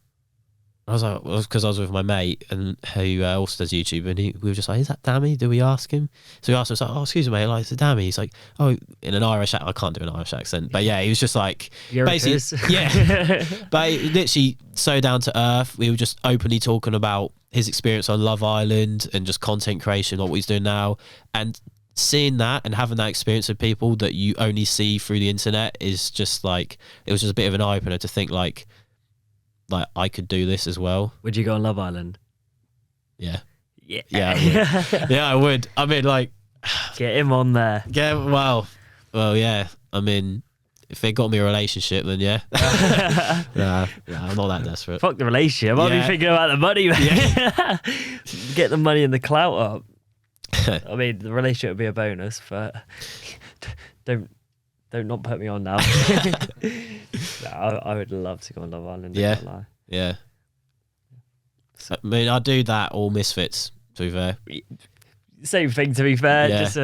because I was with my mate and who also does YouTube, and we were just like, is that Dammy? Do we ask him? So we asked him, like, oh, excuse me, mate, like, is it Dammy? He's like, oh, in an Irish accent. I can't do an Irish accent, but yeah, he was just like, basically, yeah, but literally so down to earth. We were just openly talking about his experience on Love Island and just content creation, what he's doing now, and seeing that and having that experience with people that you only see through the internet is just like, it was just a bit of an eye opener to think like I could do this as well. Would you go on Love Island? Yeah. Yeah. I would. I mean, like, get him on there. Yeah. Well, yeah. I mean, if they got me a relationship, then yeah. Nah, I'm not that desperate. Fuck the relationship. I'll be thinking about the money, man. Yeah. Get the money and the clout up. I mean, the relationship would be a bonus, but don't not put me on now. No, I would love to go on Love Island. Yeah, yeah. I mean, I'd do that or Misfits, to be fair. Same thing, to be fair. Yeah. Just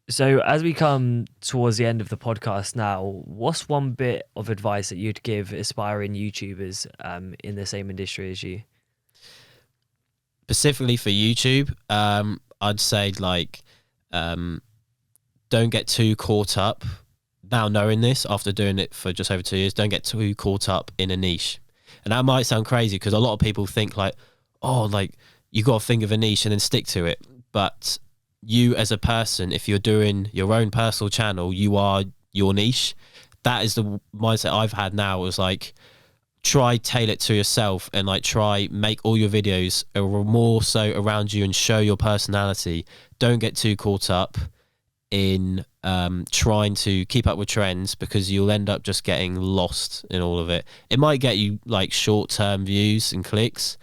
So as we come towards the end of the podcast now, what's one bit of advice that you'd give aspiring YouTubers in the same industry as you? Specifically for YouTube, I'd say like, don't get too caught up. Now knowing this, after doing it for just over 2 years, don't get too caught up in a niche. And that might sound crazy, because a lot of people think like, oh, like you got to think of a niche and then stick to it. But you as a person, if you're doing your own personal channel, you are your niche. That is the mindset I've had now, is like, try tailor it to yourself, and like try make all your videos more so around you and show your personality. Don't get too caught up in trying to keep up with trends, because you'll end up just getting lost in all of it. It might get you like short-term views and clicks,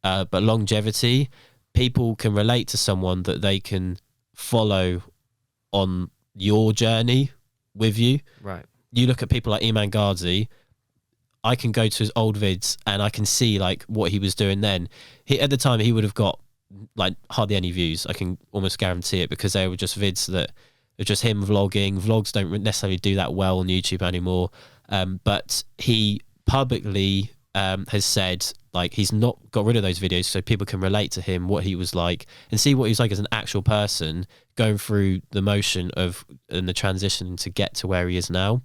but longevity, people can relate to someone that they can follow on your journey with you. Right. You look at people like Iman Ghazi, I can go to his old vids and I can see like what he was doing then. At the time, he would have got like hardly any views. I can almost guarantee it, because they were just vids that are just him vlogging. Vlogs don't necessarily do that well on YouTube anymore. But he publicly has said like he's not got rid of those videos, so people can relate to him, what he was like, and see what he was like as an actual person, going through the motion of and the transition to get to where he is now.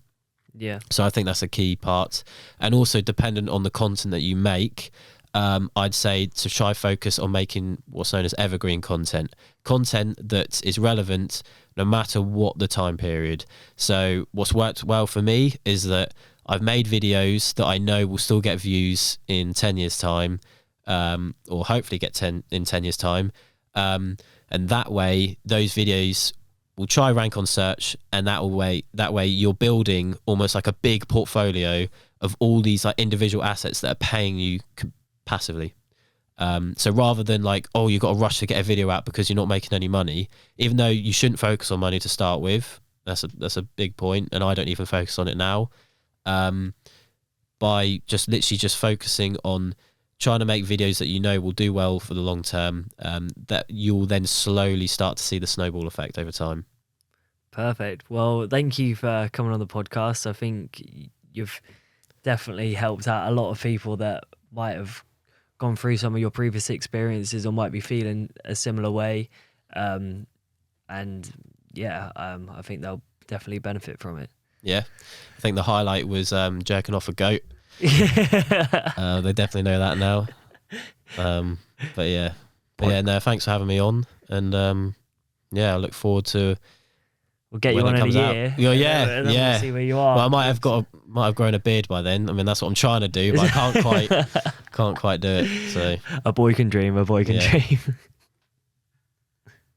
Yeah. So I think that's a key part. And also, dependent on the content that you make, I'd say to try focus on making what's known as evergreen content that is relevant no matter what the time period. So what's worked well for me is that I've made videos that I know will still get views in 10 years time, or hopefully get 10 in 10 years time. And that way, those videos will try rank on search, and that way you're building almost like a big portfolio of all these like individual assets that are paying you passively. So rather than like, oh, you've got to rush to get a video out because you're not making any money, even though you shouldn't focus on money to start with. That's a big point, and I don't even focus on it now. By just literally just focusing on trying to make videos that you know will do well for the long term, that you'll then slowly start to see the snowball effect over time. Perfect. Well, thank you for coming on the podcast. I think you've definitely helped out a lot of people that might have gone through some of your previous experiences or might be feeling a similar way. And yeah, I think they'll definitely benefit from it. Yeah. I think the highlight was jerking off a goat. They definitely know that now. But yeah, no, thanks for having me on, and yeah, I look forward to. We'll get you on in a year. Yeah. We'll see where you are. Well, I might have grown a beard by then. I mean, that's what I'm trying to do, but I can't can't quite do it. So A boy can dream. A boy can Yeah. dream.